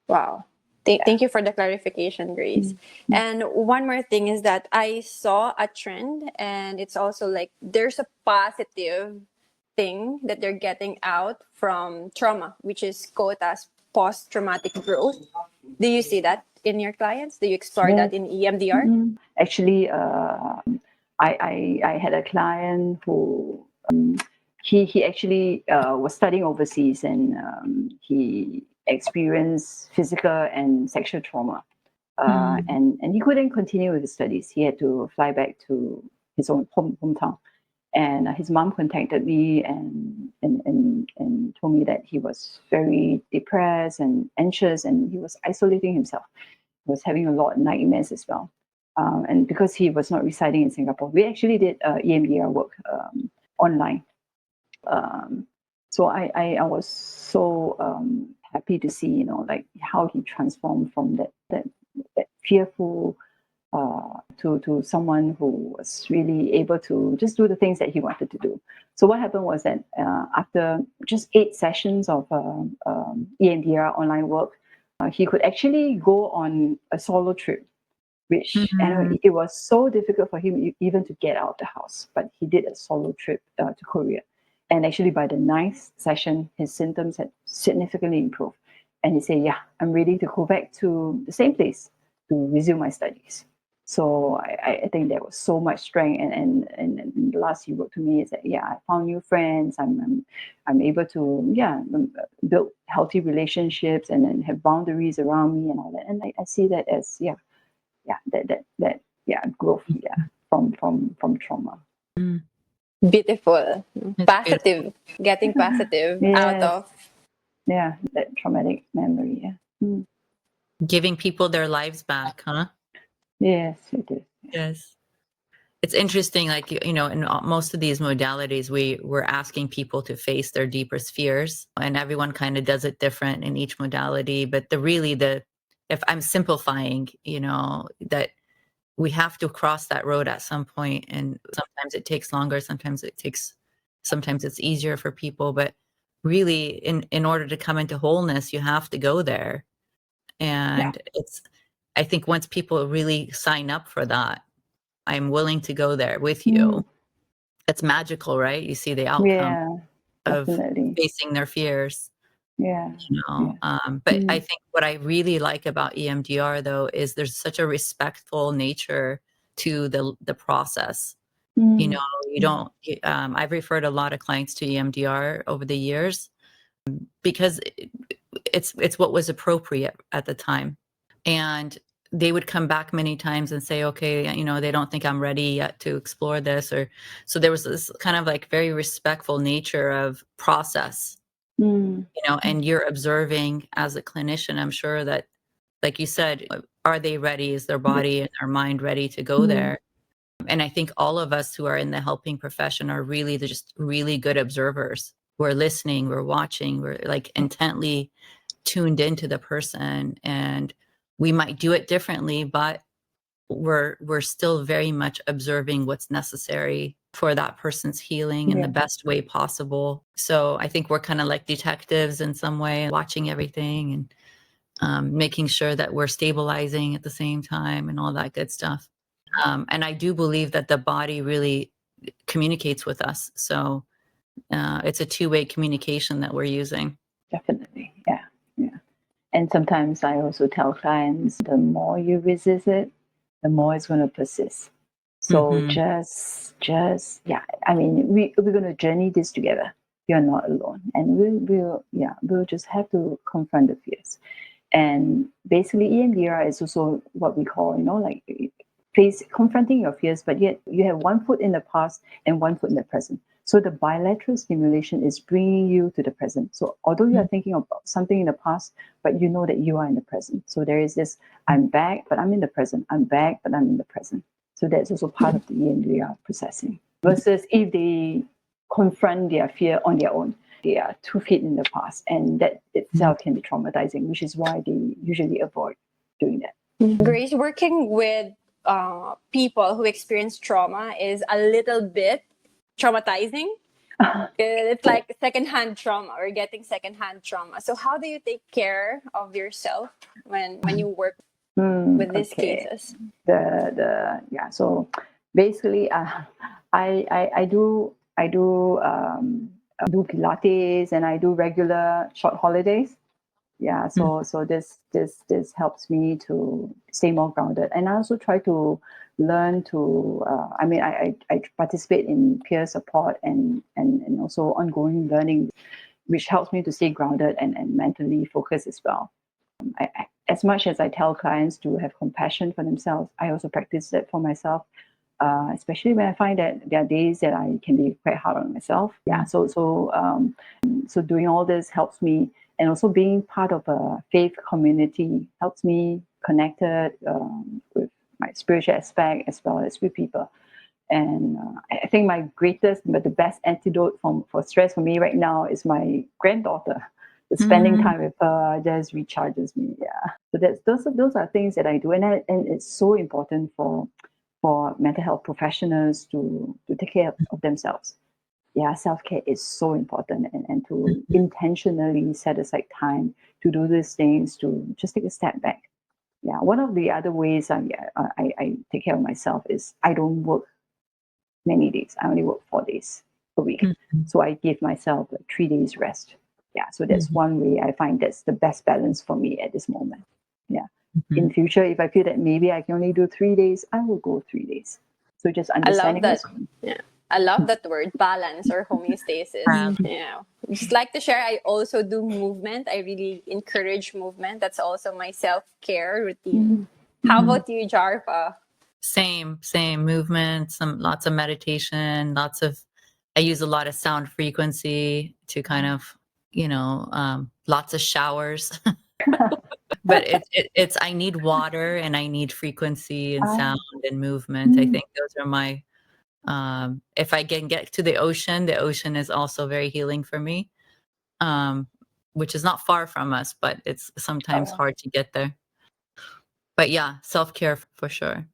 Wow. Thank you for the clarification, Grace. And one more thing is that I saw a trend, and it's also like there's a positive thing that they're getting out from trauma, which is quote as post-traumatic growth. Do you see that in your clients? Do you explore that in EMDR? Actually, I had a client who he actually was studying overseas, and he experienced physical and sexual trauma, and he couldn't continue with his studies. He had to fly back to his own hometown, and his mom contacted me and told me that he was very depressed and anxious, and he was isolating himself. He was having a lot of nightmares as well. And because he was not residing in Singapore, we actually did EMDR work online. So I was so happy to see, like how he transformed from that fearful to someone who was really able to just do the things that he wanted to do. So what happened was that after just 8 sessions of EMDR online work, he could actually go on a solo trip, which it was so difficult for him even to get out of the house. But he did a solo trip to Korea. And actually by the 9th session, his symptoms had significantly improved. And he said, yeah, I'm ready to go back to the same place to resume my studies. So I think there was so much strength. And the last he wrote to me is that, yeah, I found new friends. I'm able to, build healthy relationships and then have boundaries around me and all that. And I see that as, growth, from trauma. Beautiful. It's Positive. beautiful. Getting positive out of. Yeah, that traumatic memory. Yeah. Giving people their lives back, huh? Yes, it is. Yes. It's interesting, like, in most of these modalities, we're asking people to face their deepest fears, and everyone kind of does it different in each modality. But if I'm simplifying, that we have to cross that road at some point, and sometimes it takes longer, sometimes it's easier for people. But really, in order to come into wholeness, you have to go there. And I think once people really sign up for that, I'm willing to go there with you. It's magical, right? You see the outcome of facing their fears. Yeah. But I think what I really like about EMDR, though, is there's such a respectful nature to the process. You don't. I've referred a lot of clients to EMDR over the years because it's what was appropriate at the time, and they would come back many times and say, okay, they don't think I'm ready yet to explore this, or so there was this kind of like very respectful nature of process. And you're observing as a clinician, I'm sure that, like you said, are they ready? Is their body and their mind ready to go there? And I think all of us who are in the helping profession are really just really good observers. We're listening, we're watching, we're like intently tuned into the person, and we might do it differently, but we're still very much observing what's necessary for that person's healing in the best way possible. So I think we're kind of like detectives in some way, watching everything and making sure that we're stabilizing at the same time and all that good stuff. And I do believe that the body really communicates with us. So it's a two-way communication that we're using. Definitely. Yeah. And sometimes I also tell clients, the more you resist it, the more it's going to persist. So just yeah. I mean, we're going to journey this together. You're not alone, and we'll just have to confront the fears. And basically, EMDR is also what we call, like confronting your fears, but yet you have one foot in the past and one foot in the present. So the bilateral stimulation is bringing you to the present. So although you are thinking about something in the past, but you know that you are in the present. So there is this, I'm back, but I'm in the present. I'm back, but I'm in the present. So that's also part of the EMDR processing. Versus if they confront their fear on their own, they are 2 feet in the past, and that itself can be traumatizing, which is why they usually avoid doing that. Grace, working with people who experience trauma is a little bit traumatizing. It's like secondhand trauma or getting secondhand trauma. So how do you take care of yourself when you work with these cases? So basically, I do do Pilates, and I do regular short holidays. Yeah, so this helps me to stay more grounded, and I also try to learn to. I participate in peer support and also ongoing learning, which helps me to stay grounded and mentally focused as well. As much as I tell clients to have compassion for themselves, I also practice that for myself. Especially when I find that there are days that I can be quite hard on myself. Yeah, so doing all this helps me, and also being part of a faith community helps me connected with my spiritual aspect as well as with people. And I think my greatest, but the best antidote for stress for me right now is my granddaughter. Spending time with her just recharges me. Yeah, so those are things that I do, and it's so important for mental health professionals to take care of themselves. Yeah, self-care is so important, and to intentionally set aside time to do these things, to just take a step back. Yeah, one of the other ways I take care of myself is I don't work many days. I only work 4 days a week. So I give myself 3 days rest. Yeah, so that's one way I find that's the best balance for me at this moment. Yeah. In future, if I feel that maybe I can only do 3 days, I will go 3 days. So just understanding. I love that. Yeah. I love that word, balance or homeostasis. Yeah. Just like to share, I also do movement. I really encourage movement. That's also my self-care routine. How about you, Jarfa? Same movement, lots of meditation, I use a lot of sound frequency to kind of, lots of showers. But it's I need water, and I need frequency and sound and movement. I think those are my if I can get to the ocean is also very healing for me. Which is not far from us, but it's sometimes hard to get there. But yeah, self-care for sure.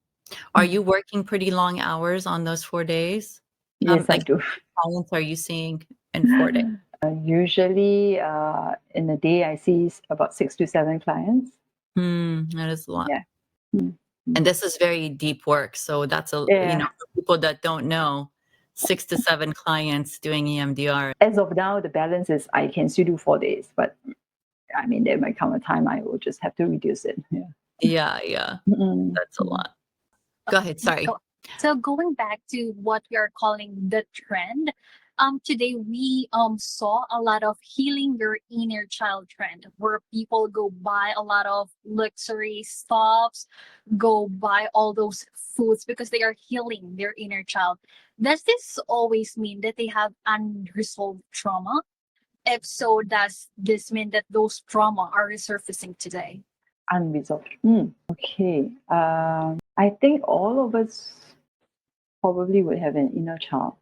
Are you working pretty long hours on those 4 days? Yes, I do. How long are you seeing in 4 days? Usually, in a day, I see about 6 to 7 clients. That is a lot. Yeah. And this is very deep work. So that's for people that don't know, 6 to 7 clients doing EMDR. As of now, the balance is I can still do 4 days, but I mean, there might come a time I will just have to reduce it. Yeah. That's a lot. Go ahead. Sorry. So going back to what we are calling the trend, today we saw a lot of healing your inner child trend, where people go buy a lot of luxury stuffs, go buy all those foods because they are healing their inner child. Does this always mean that they have unresolved trauma? If so, does this mean that those trauma are resurfacing today? Unresolved. Okay. I think all of us probably would have an inner child.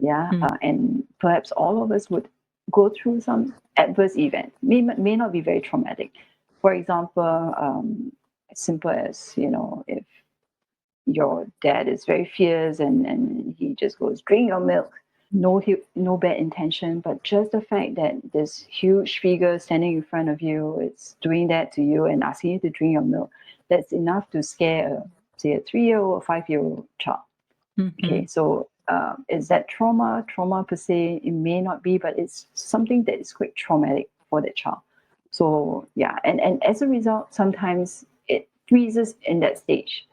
Yeah. And perhaps all of us would go through some adverse event. May not be very traumatic. For example, as simple as, if your dad is very fierce and he just goes, drink your milk. No bad intention, but just the fact that this huge figure standing in front of you is doing that to you and asking you to drink your milk, that's enough to scare, say, a 3-year-old or 5-year-old child. Okay, so is that trauma? Trauma per se, it may not be, but it's something that is quite traumatic for that child. So yeah, and as a result, sometimes it freezes in that stage.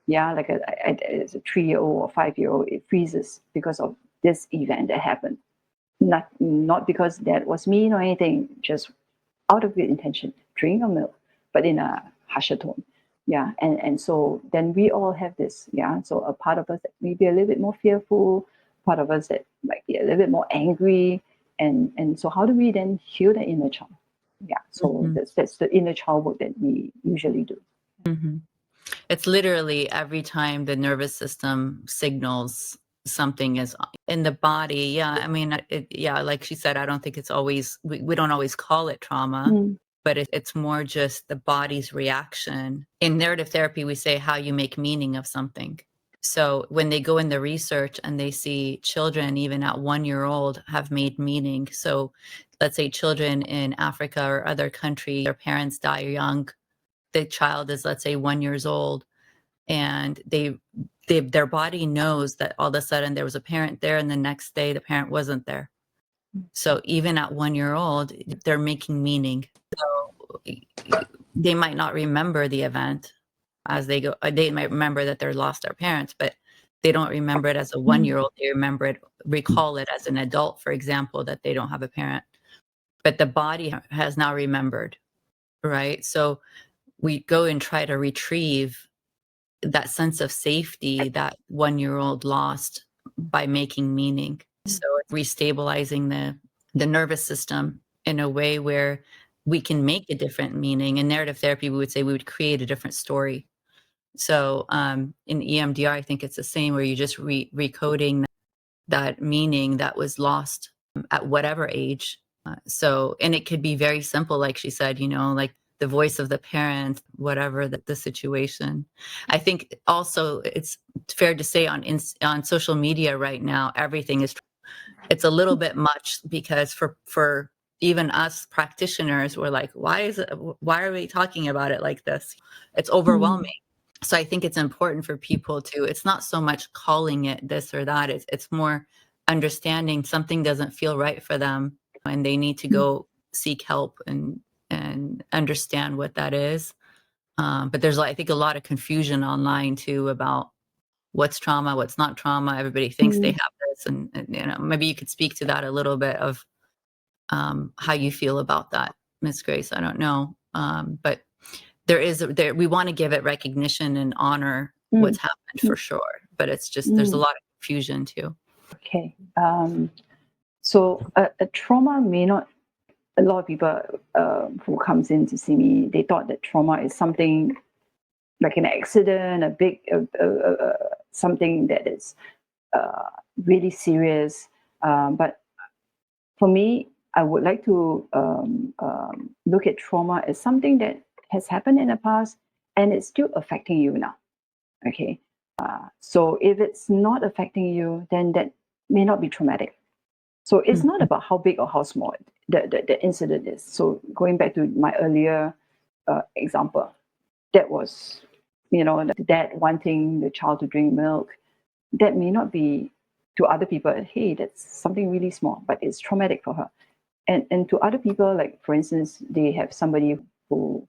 Yeah, like as a 3-year-old or 5-year-old, it freezes because of this event that happened. Not because that was mean or anything, just out of good intention, drink your milk, but in a harsher tone. Yeah, and so then we all have this. Yeah, so a part of us that may be a little bit more fearful, part of us that might be a little bit more angry, and so how do we then heal the inner child? Yeah, so that's the inner child work that we usually do. It's literally every time the nervous system signals something is in the body. Yeah, I mean, like she said, I don't think it's always, we don't always call it trauma, but it's more just the body's reaction. In narrative therapy, we say how you make meaning of something. So when they go in the research and they see children, even at 1-year-old, have made meaning. So let's say children in Africa or other country, their parents die young. The child is, let's say, 1 year old, and their body knows that all of a sudden there was a parent there, and the next day the parent wasn't there. So even at 1 year old, they're making meaning. So they might not remember the event as they go. They might remember that they lost their parents, but they don't remember it as a 1 year old. They recall it as an adult, for example, that they don't have a parent. But the body has now remembered, right? So we go and try to retrieve that sense of safety that 1 year old lost by making meaning. So restabilizing the nervous system in a way where we can make a different meaning. In narrative therapy, we would say we would create a different story. So in EMDR, I think it's the same, where you just recoding that meaning that was lost at whatever age. And it could be very simple, like she said, like the voice of the parent, whatever the situation. I think also it's fair to say on social media right now, everything it's a little bit much, because for even us practitioners, we're like, why are we talking about it like this? It's overwhelming. So I think it's important for people it's not so much calling it this or that. It's more understanding something doesn't feel right for them, and they need to go seek help and understand what that is. But there's, I think, a lot of confusion online too about what's trauma, what's not trauma. Everybody thinks they have this, and maybe you could speak to that a little bit of how you feel about that, Miss Grace. I don't know, but we want to give it recognition and honor what's happened for sure. But it's just there's a lot of confusion too. Okay, so a trauma may not. A lot of people who comes in to see me, they thought that trauma is something like an accident, a big something that is really serious. But for me, I would like to look at trauma as something that has happened in the past and it's still affecting you now. Okay, so if it's not affecting you, then that may not be traumatic. So it's not about how big or how small the incident is. So going back to my earlier example, that was, the dad wanting the child to drink milk. That may not be to other people, hey, that's something really small, but it's traumatic for her. And to other people, like for instance, they have somebody who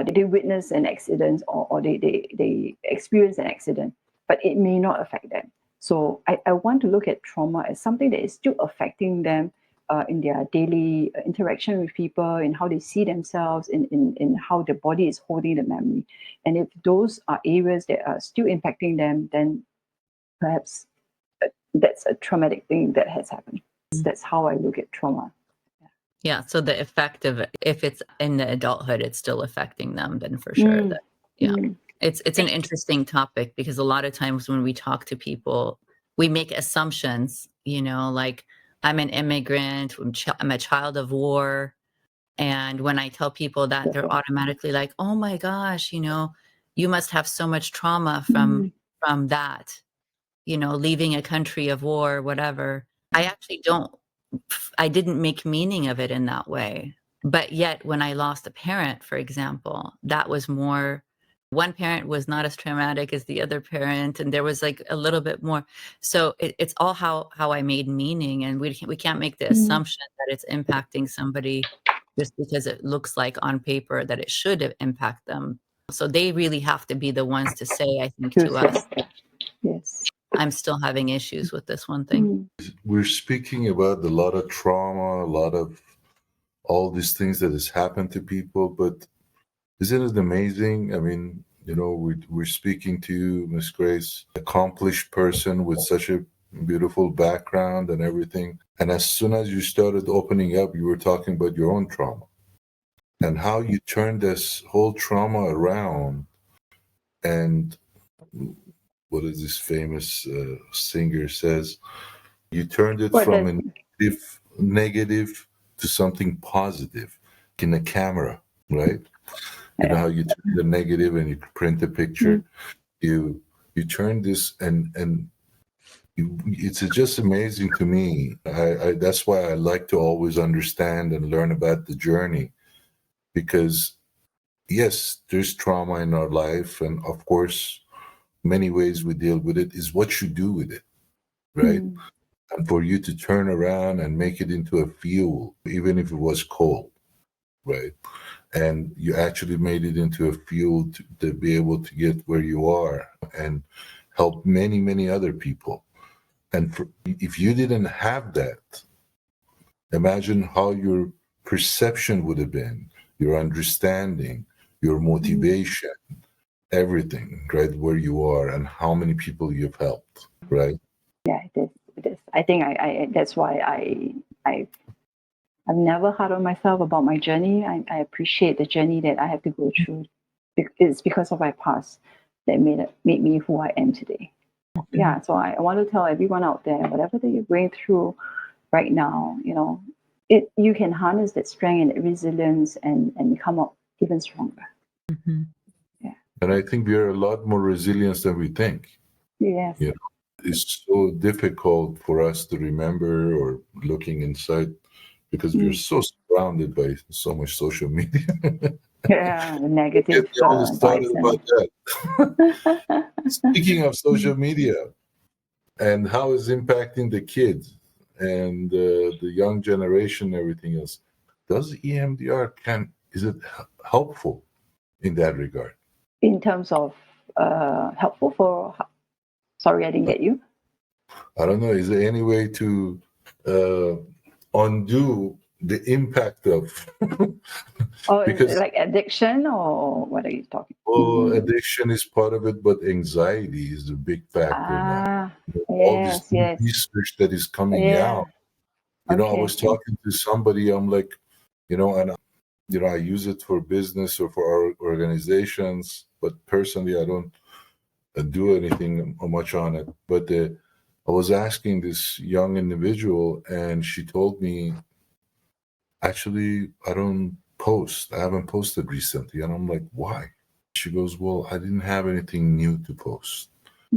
they witness an accident or they experience an accident, but it may not affect them. So I want to look at trauma as something that is still affecting them in their daily interaction with people, in how they see themselves, in how the body is holding the memory. And if those are areas that are still impacting them, then perhaps that's a traumatic thing that has happened. That's how I look at trauma. Yeah. So the effect of it, if it's in the adulthood, it's still affecting them, then for sure. It's an interesting topic, because a lot of times when we talk to people, we make assumptions, like I'm an immigrant, I'm a child of war. And when I tell people that, they're automatically like, oh my gosh, you must have so much trauma from from that, leaving a country of war, whatever. I didn't make meaning of it in that way. But yet when I lost a parent, for example, that was more, one parent was not as traumatic as the other parent, and there was like a little bit more. So it's all how I made meaning, and we can't make the assumption that it's impacting somebody just because it looks like on paper that it should impact them. So they really have to be the ones to say, I think, to us, Yes. I'm still having issues with this one thing. We're speaking about a lot of trauma, a lot of all these things that has happened to people, but isn't it amazing? I mean, we're speaking to you, Miss Grace, accomplished person with such a beautiful background and everything. And as soon as you started opening up, you were talking about your own trauma and how you turned this whole trauma around. And what is this famous singer says? You turned it from a negative to something positive in the camera, right? You know how you turn the negative and you print a picture. You turn this and it's just amazing to me. I that's why I like to always understand and learn about the journey, because yes, there's trauma in our life, and of course, many ways we deal with it is what you do with it, right? And for you to turn around and make it into a fuel, even if it was cold, right? And you actually made it into a fuel to be able to get where you are and help many, many other people. And if you didn't have that, imagine how your perception would have been, your understanding, your motivation, everything, right? Where you are and how many people you've helped, right? Yeah, it is. It is. I think I that's why I've never hard on myself about my journey. I appreciate the journey that I have to go through. It's because of my past that made me who I am today. Yeah, so I want to tell everyone out there, whatever that you're going through right now, you can harness that strength and resilience and come up even stronger. Yeah. And I think we are a lot more resilient than we think. Yes. It's so difficult for us to remember or looking inside because we're so surrounded by so much social media. Yeah, the negative We always started vibes. about that. Speaking of social media and how it's impacting the kids and the young generation and everything else, does EMDR is it helpful in that regard? In terms of helpful for, sorry, I didn't get you. I don't know. Is there any way to undo the impact of because like addiction, or what are you talking? addiction is part of it, but anxiety is a big factor now. All this Yes. research that is coming out. I was talking to somebody. I'm like, and I use it for business or for our organizations, but personally, I don't do anything much on it. But I was asking this young individual, and she told me, actually, I don't post. I haven't posted recently. And I'm like, why? She goes, well, I didn't have anything new to post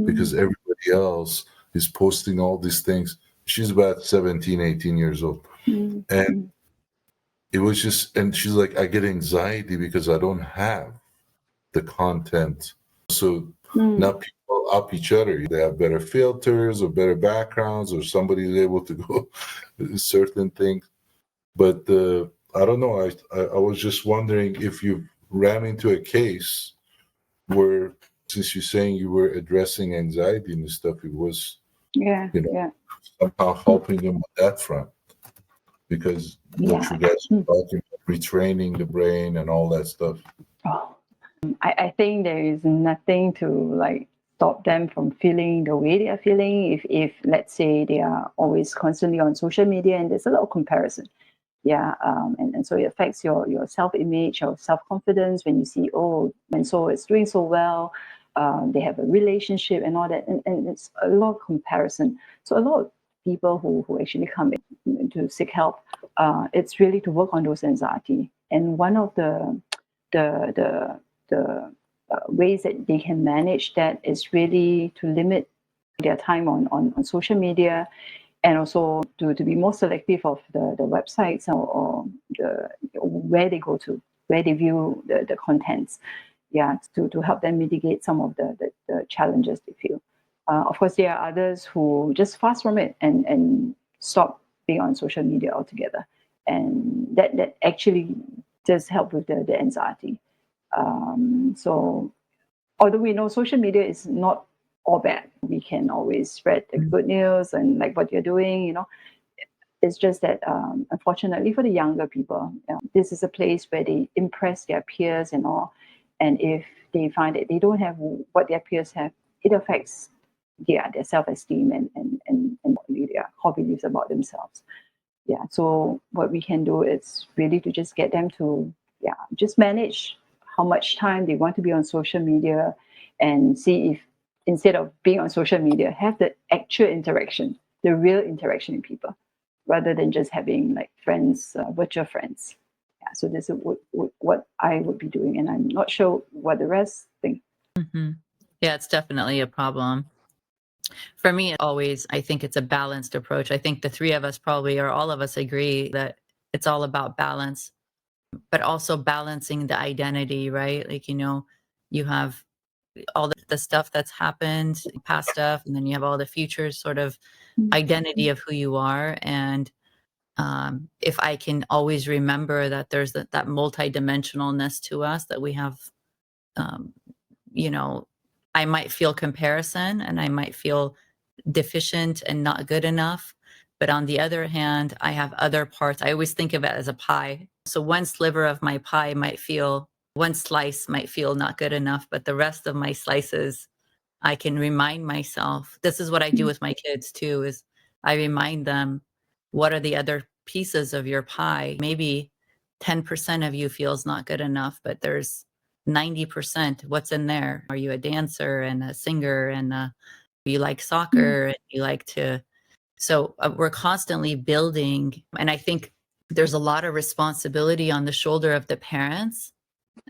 because everybody else is posting all these things. She's about 17, 18 years old. And it was just, and she's like, I get anxiety because I don't have the content. So now people up each other. They have better filters or better backgrounds, or somebody is able to go certain things. But I don't know. I was just wondering if you ran into a case where, since you're saying you were addressing anxiety and stuff, it was somehow helping them on that front. Because what you guys are talking about, retraining the brain and all that stuff. I think there is nothing to stop them from feeling the way they are feeling. If let's say they are always constantly on social media and there's a lot of comparison. And so it affects your self-image, your self-confidence when you see, and so it's doing so well, they have a relationship and all that, and it's a lot of comparison. So a lot of people who actually come in to seek help, it's really to work on those anxiety. And one of the ways that they can manage that is really to limit their time on social media, and also to be more selective of the websites or where they go to, where they view the contents. Yeah, to help them mitigate some of the challenges they feel. Of course, there are others who just fast from it and stop being on social media altogether. And that actually does help with the anxiety. So although we know social media is not all bad, we can always spread the good news and like what you're doing, it's just that unfortunately for the younger people, this is a place where they impress their peers and all. And if they find that they don't have what their peers have, it affects their self-esteem and their core beliefs about themselves. Yeah, so what we can do is really to just get them to just manage how much time they want to be on social media, and see if instead of being on social media, have the actual interaction, the real interaction with people, rather than just having like friends, virtual friends. Yeah, so this is what I would be doing, and I'm not sure what the rest think. Yeah, it's definitely a problem. For me, I think it's a balanced approach. I think the three of us probably, or all of us, agree that it's all about balance, but also balancing the identity, right? Like, you have all the stuff that's happened, past stuff, and then you have all the future sort of identity of who you are. And if I can always remember that there's that multidimensionalness to us, that we have, I might feel comparison and I might feel deficient and not good enough. But on the other hand, I have other parts. I always think of it as a pie. So one slice might feel not good enough, but the rest of my slices, I can remind myself. This is what I do with my kids too, is I remind them, what are the other pieces of your pie? Maybe 10% of you feels not good enough, but there's 90%. What's in there? Are you a dancer and a singer, and you like soccer and you like to, so we're constantly building. And I think there's a lot of responsibility on the shoulder of the parents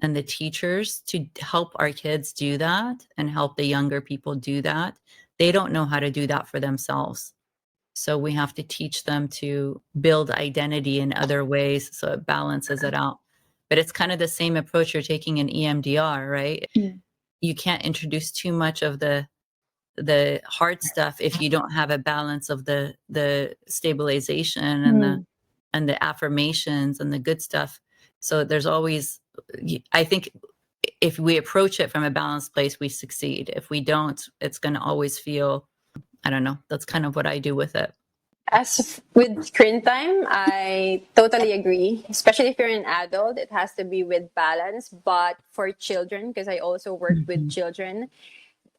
and the teachers to help our kids do that and help the younger people do that. They don't know how to do that for themselves. So we have to teach them to build identity in other ways so it balances it out. But it's kind of the same approach you're taking in EMDR, right? You can't introduce too much of the hard stuff if you don't have a balance of the stabilization and the affirmations and the good stuff. So there's always, I think, if we approach it from a balanced place, we succeed. If we don't, it's going to always feel, I don't know. That's kind of what I do with it. As with screen time, I totally agree. Especially if you're an adult, it has to be with balance. But for children, because I also work with children,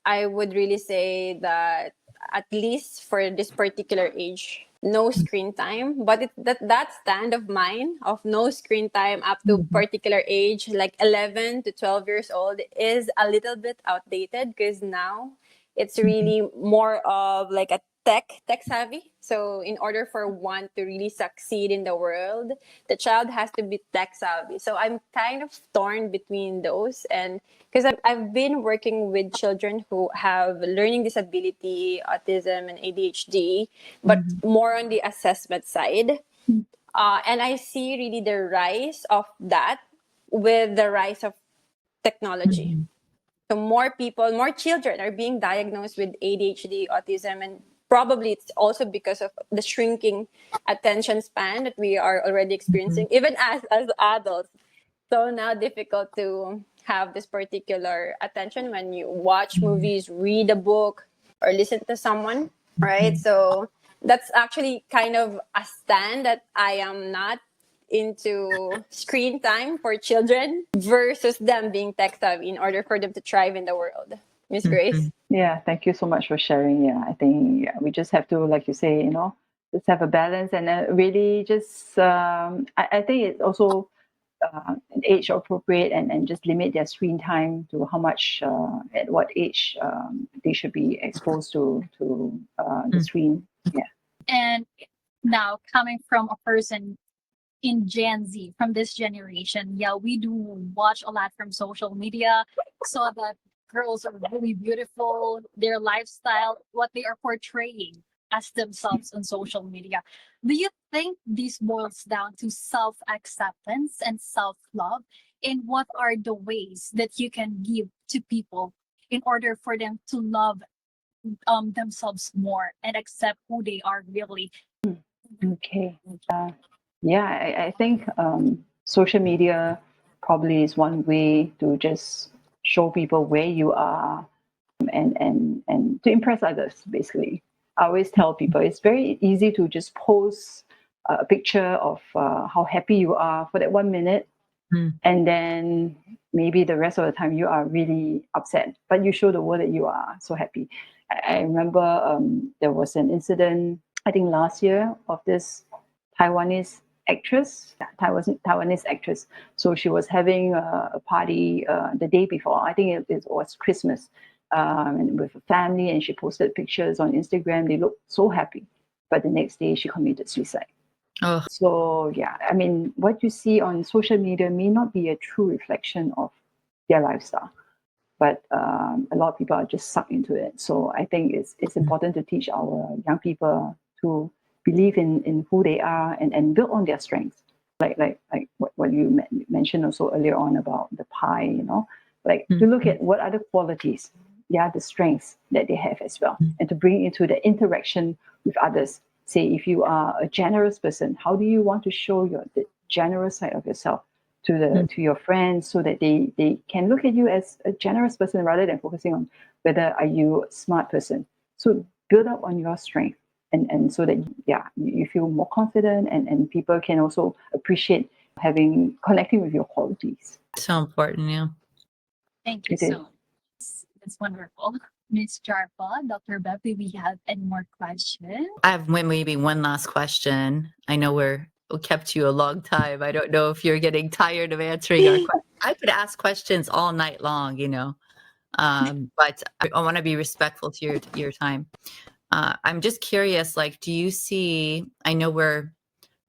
I would really say that at least for this particular age, no screen time. But that stand of mine of no screen time up to particular age, like 11 to 12 years old, is a little bit outdated, because now it's really more of like a tech savvy. So in order for one to really succeed in the world, the child has to be tech savvy. So I'm kind of torn between those, and because I've been working with children who have learning disability, autism, and ADHD, but more on the assessment side. And I see really the rise of that with the rise of technology. So more children are being diagnosed with ADHD, autism, and probably it's also because of the shrinking attention span that we are already experiencing, even as adults. So now difficult to have this particular attention when you watch movies, read a book, or listen to someone, right? So that's actually kind of a stand that I am not into screen time for children versus them being tech savvy in order for them to thrive in the world. Miss Grace? Yeah, thank you so much for sharing. Yeah, I think we just have to, like you say, just have a balance, and really just, I think it's also an age appropriate, and just limit their screen time to how much, at what age they should be exposed to the screen. Yeah. And now, coming from a person in Gen Z, from this generation, yeah, we do watch a lot from social media. Saw that girls are really beautiful, their lifestyle, what they are portraying as themselves on social media. Do you think this boils down to self acceptance and self love? And what are the ways that you can give to people in order for them to love themselves more and accept who they are really? Okay. Yeah, I think social media probably is one way to just show people where you are and to impress others, basically. I always tell people it's very easy to just post a picture of how happy you are for that 1 minute, and then maybe the rest of the time you are really upset, but you show the world that you are so happy. I remember there was an incident, I think last year, of this Taiwanese actress, Taiwanese actress. So she was having a party the day before. I think it was Christmas, and with a family, and she posted pictures on Instagram. They looked so happy, but the next day she committed suicide. Oh, So yeah, I mean, what you see on social media may not be a true reflection of their lifestyle, but a lot of people are just sucked into it. So I think it's important to teach our young people to believe in who they are and build on their strengths. Like what you mentioned also earlier on about the pie, like to look at what are the qualities, the strengths that they have as well, and to bring into the interaction with others. Say if you are a generous person, how do you want to show the generous side of yourself to your friends, so that they can look at you as a generous person rather than focusing on whether are you a smart person. So build up on your strength, and so that you feel more confident, and people can also appreciate connecting with your qualities. so important. Yeah. Thank you It is. so much. That's wonderful. Miss Jarpa, Dr. Beth, do we have any more questions? I have maybe one last question. I know we kept you a long time. I don't know if you're getting tired of answering our questions. I could ask questions all night long, but I want to be respectful to your time. I'm just curious, like, do you see, I know we're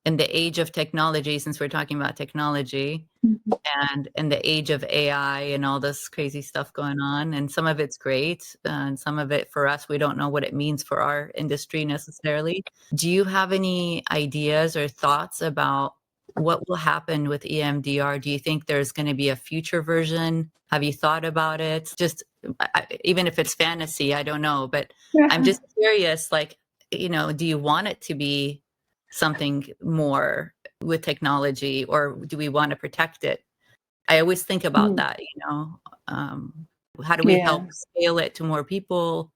in the age of technology, since we're talking about technology, and in the age of AI and all this crazy stuff going on, and some of it's great, and some of it for us, we don't know what it means for our industry necessarily. Do you have any ideas or thoughts about what will happen with EMDR? Do you think there's going to be a future version? Have you thought about it? Just even if it's fantasy, I don't know, but I'm just curious, like, do you want it to be something more with technology, or do we want to protect it? I always think about that, how do we help scale it to more people?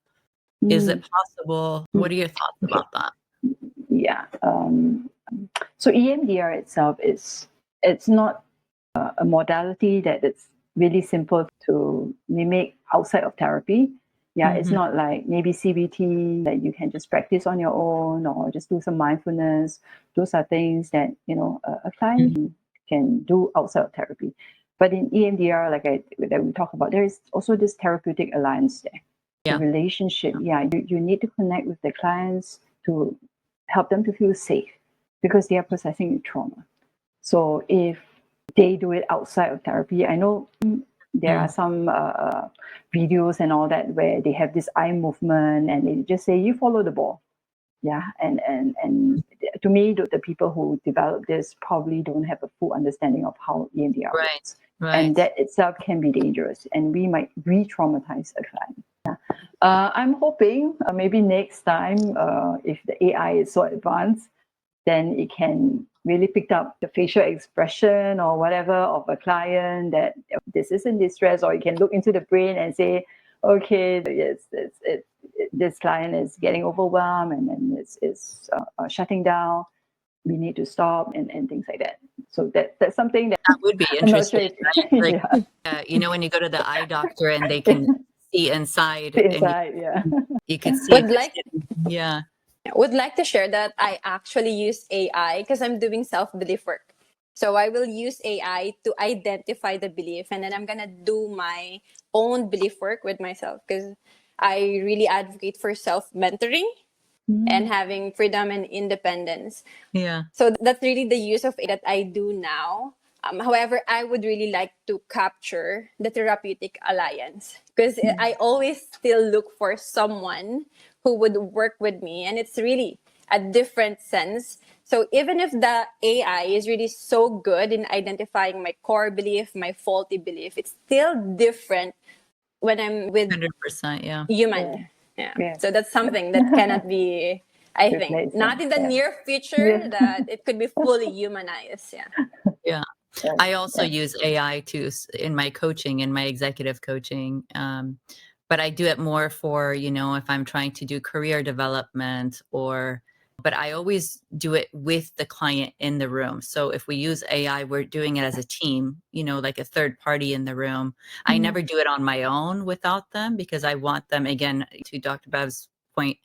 Is it possible? What are your thoughts about that? Yeah. So EMDR itself it's not a modality that it's really simple to mimic outside of therapy. Yeah, it's not like maybe CBT that you can just practice on your own or just do some mindfulness. Those are things that a client can do outside of therapy. But in EMDR, that we talk about, there is also this therapeutic alliance there. Yeah. The relationship. Yeah, you need to connect with the clients to help them to feel safe because they are processing trauma. So if they do it outside of therapy, I know there are some videos and all that where they have this eye movement and they just say, you follow the ball. Yeah. And to me, the people who develop this probably don't have a full understanding of how EMDR works. Right. And that itself can be dangerous, and we might re-traumatize a client. I'm hoping maybe next time, if the AI is so advanced, then it can really pick up the facial expression or whatever of a client that this is in distress, or you can look into the brain and say, okay, yes, this client is getting overwhelmed and it's shutting down. We need to stop and things like that. So that's something that would be I'm not sure interesting. if, Like, when you go to the eye doctor and they can see inside, inside, and you could see. Would like to share that I actually use AI because I'm doing self-belief work. So I will use AI to identify the belief, and then I'm going to do my own belief work with myself because I really advocate for self-mentoring. and having freedom and independence. Yeah. So that's really the use of it that I do now. However, I would really like to capture the therapeutic alliance because I always still look for someone who would work with me, and it's really a different sense. So even if the AI is really so good in identifying my core belief, my faulty belief, it's still different when I'm with 100%. Yeah. human. Yeah. Yes. So that's something that cannot be, I think, Replaced, not in the yeah. near future Yeah. that it could be fully humanized. Yeah. Yeah. Yes, I also yes. use AI too in my coaching, in my executive coaching. But I do it more for, if I'm trying to do career development but I always do it with the client in the room. So if we use AI, we're doing it as a team, like a third party in the room. I never do it on my own without them because I want them, again, to Dr. Bev's point,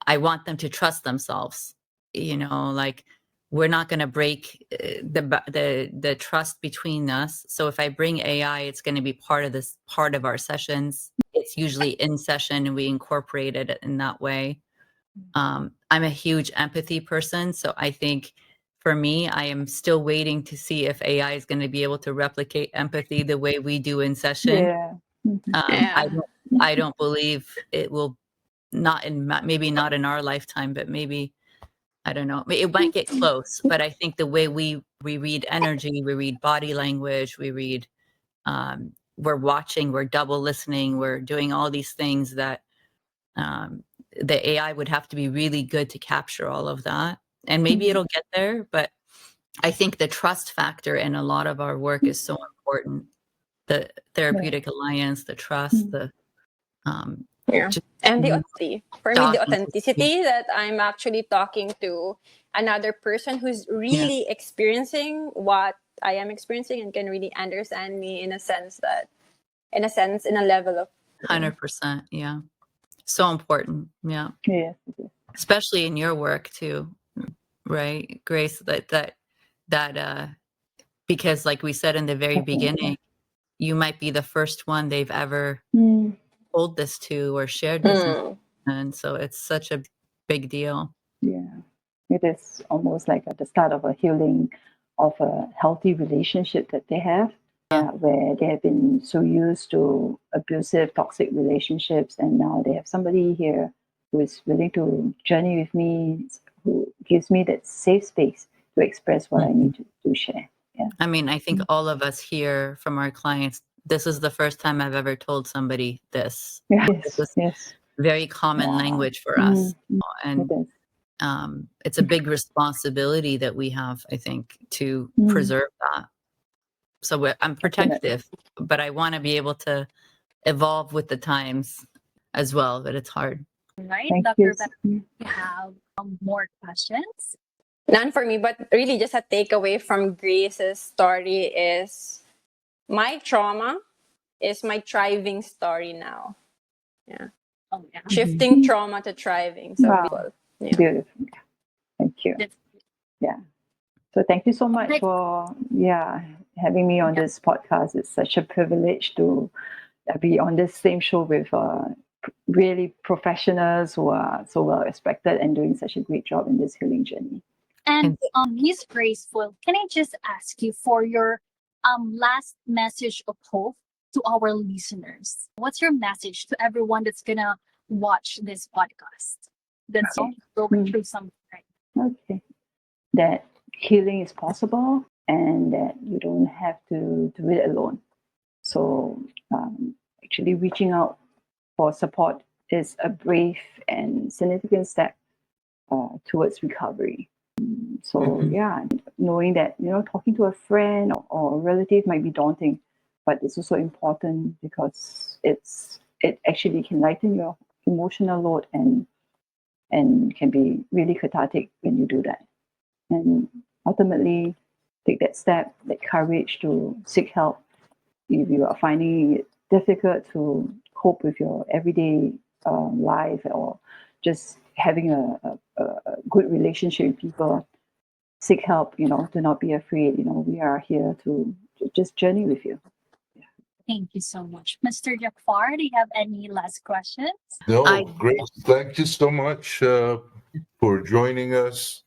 I want them to trust themselves, like we're not going to break the trust between us. So if I bring AI, it's going to be part of our sessions. It's usually in session and we incorporate it in that way. I'm a huge empathy person. So I think for me, I am still waiting to see if AI is going to be able to replicate empathy the way we do in session. Yeah. Yeah. I don't believe it will, maybe not in our lifetime, but maybe, I don't know, it might get close. But I think the way we read energy, we read body language, we read, we're watching, we're double listening, we're doing all these things that the AI would have to be really good to capture all of that. And maybe it'll get there, but I think the trust factor in a lot of our work is so important. The therapeutic alliance, the trust, the Yeah. just And the authenticity. For me, the authenticity. authenticity that I'm actually talking to another person who's really experiencing what I am experiencing and can really understand me in a level of 100%. Yeah. So important. Yeah. Yes. Especially in your work too, right, Grace? Because like we said in the very beginning, you might be the first one they've ever told this to or shared this and so it's such a big deal. Yeah. It is almost like at the start of a healing of a healthy relationship that they have, where they have been so used to abusive, toxic relationships, and now they have somebody here who is willing to journey with me, who gives me that safe space to express what I need to share. Yeah. I mean, I think all of us hear from our clients, this is the first time I've ever told somebody this. This is Yes. very common language for us. And It is. it's a big responsibility that we have, I think, to preserve that. So I'm protective, but I want to be able to evolve with the times as well, but it's hard. Right, Thank Dr. you. Bev, you have more questions? none for me, but really just a takeaway from Grace's story is my trauma is my thriving story now. Yeah. Oh, yeah. Shifting trauma to thriving. So Wow. beautiful. Yeah. Beautiful. Thank you. That's- Yeah. So thank you so much for having me on this podcast. It's such a privilege to be on this same show with really professionals who are so well respected and doing such a great job in this healing journey. And Miss Grace Phoon, can I just ask you for your last message of hope to our listeners? What's your message to everyone that's gonna watch this podcast? That's going through something. Okay. That healing is possible and that you don't have to do it alone. So actually reaching out for support is a brave and significant step towards recovery. So knowing that, talking to a friend or a relative might be daunting, but it's also important because it actually can lighten your emotional load and can be really cathartic when you do that. And ultimately take that step, that courage to seek help if you are finding it difficult to cope with your everyday life or just having a good relationship with people. Seek help, do not be afraid. We are here to just journey with you. Thank you so much. Mr. Jafar, do you have any last questions? No, great. Thank you so much for joining us.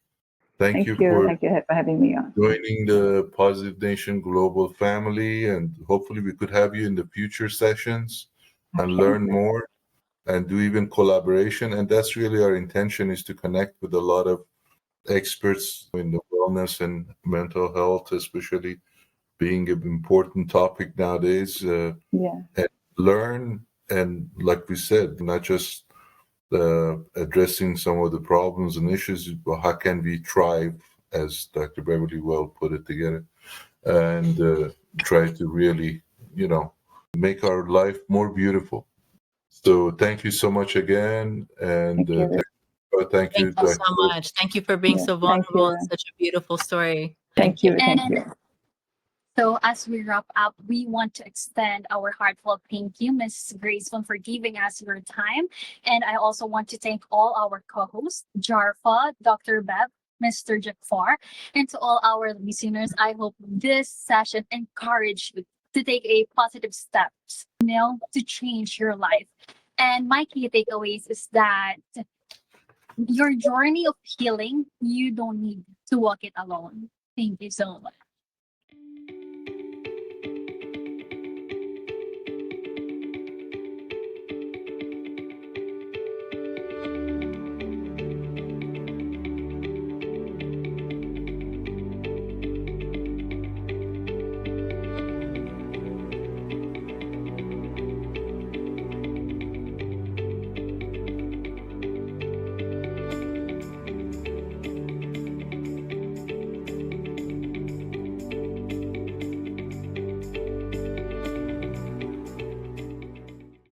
Thank you for Thank you for having me on. joining the Positive Nation Global family, and hopefully we could have you in the future sessions and Okay. learn more and do even collaboration. And that's really our intention, is to connect with a lot of experts in the wellness and mental health, especially being an important topic nowadays, Yeah. and learn. And like we said, not just addressing some of the problems and issues, but how can we thrive, as Dr. Beverly well put it together, and try to really, make our life more beautiful. So thank you so much again, and Thank you. thank Thank you, you so Dr. much. Thank you for being Yeah, so thank vulnerable and you. such a beautiful story. Thank you. Thank And you. so as we wrap up, we want to extend our heartfelt thank you, Ms. Grace Phoon, for giving us your time. And I also want to thank all our co-hosts, Jarfa, Dr. Bev, Mr. Jafar, and to all our listeners. I hope this session encouraged you to take a positive steps, to change your life. And my key takeaways is that your journey of healing, you don't need to walk it alone. Thank you so much.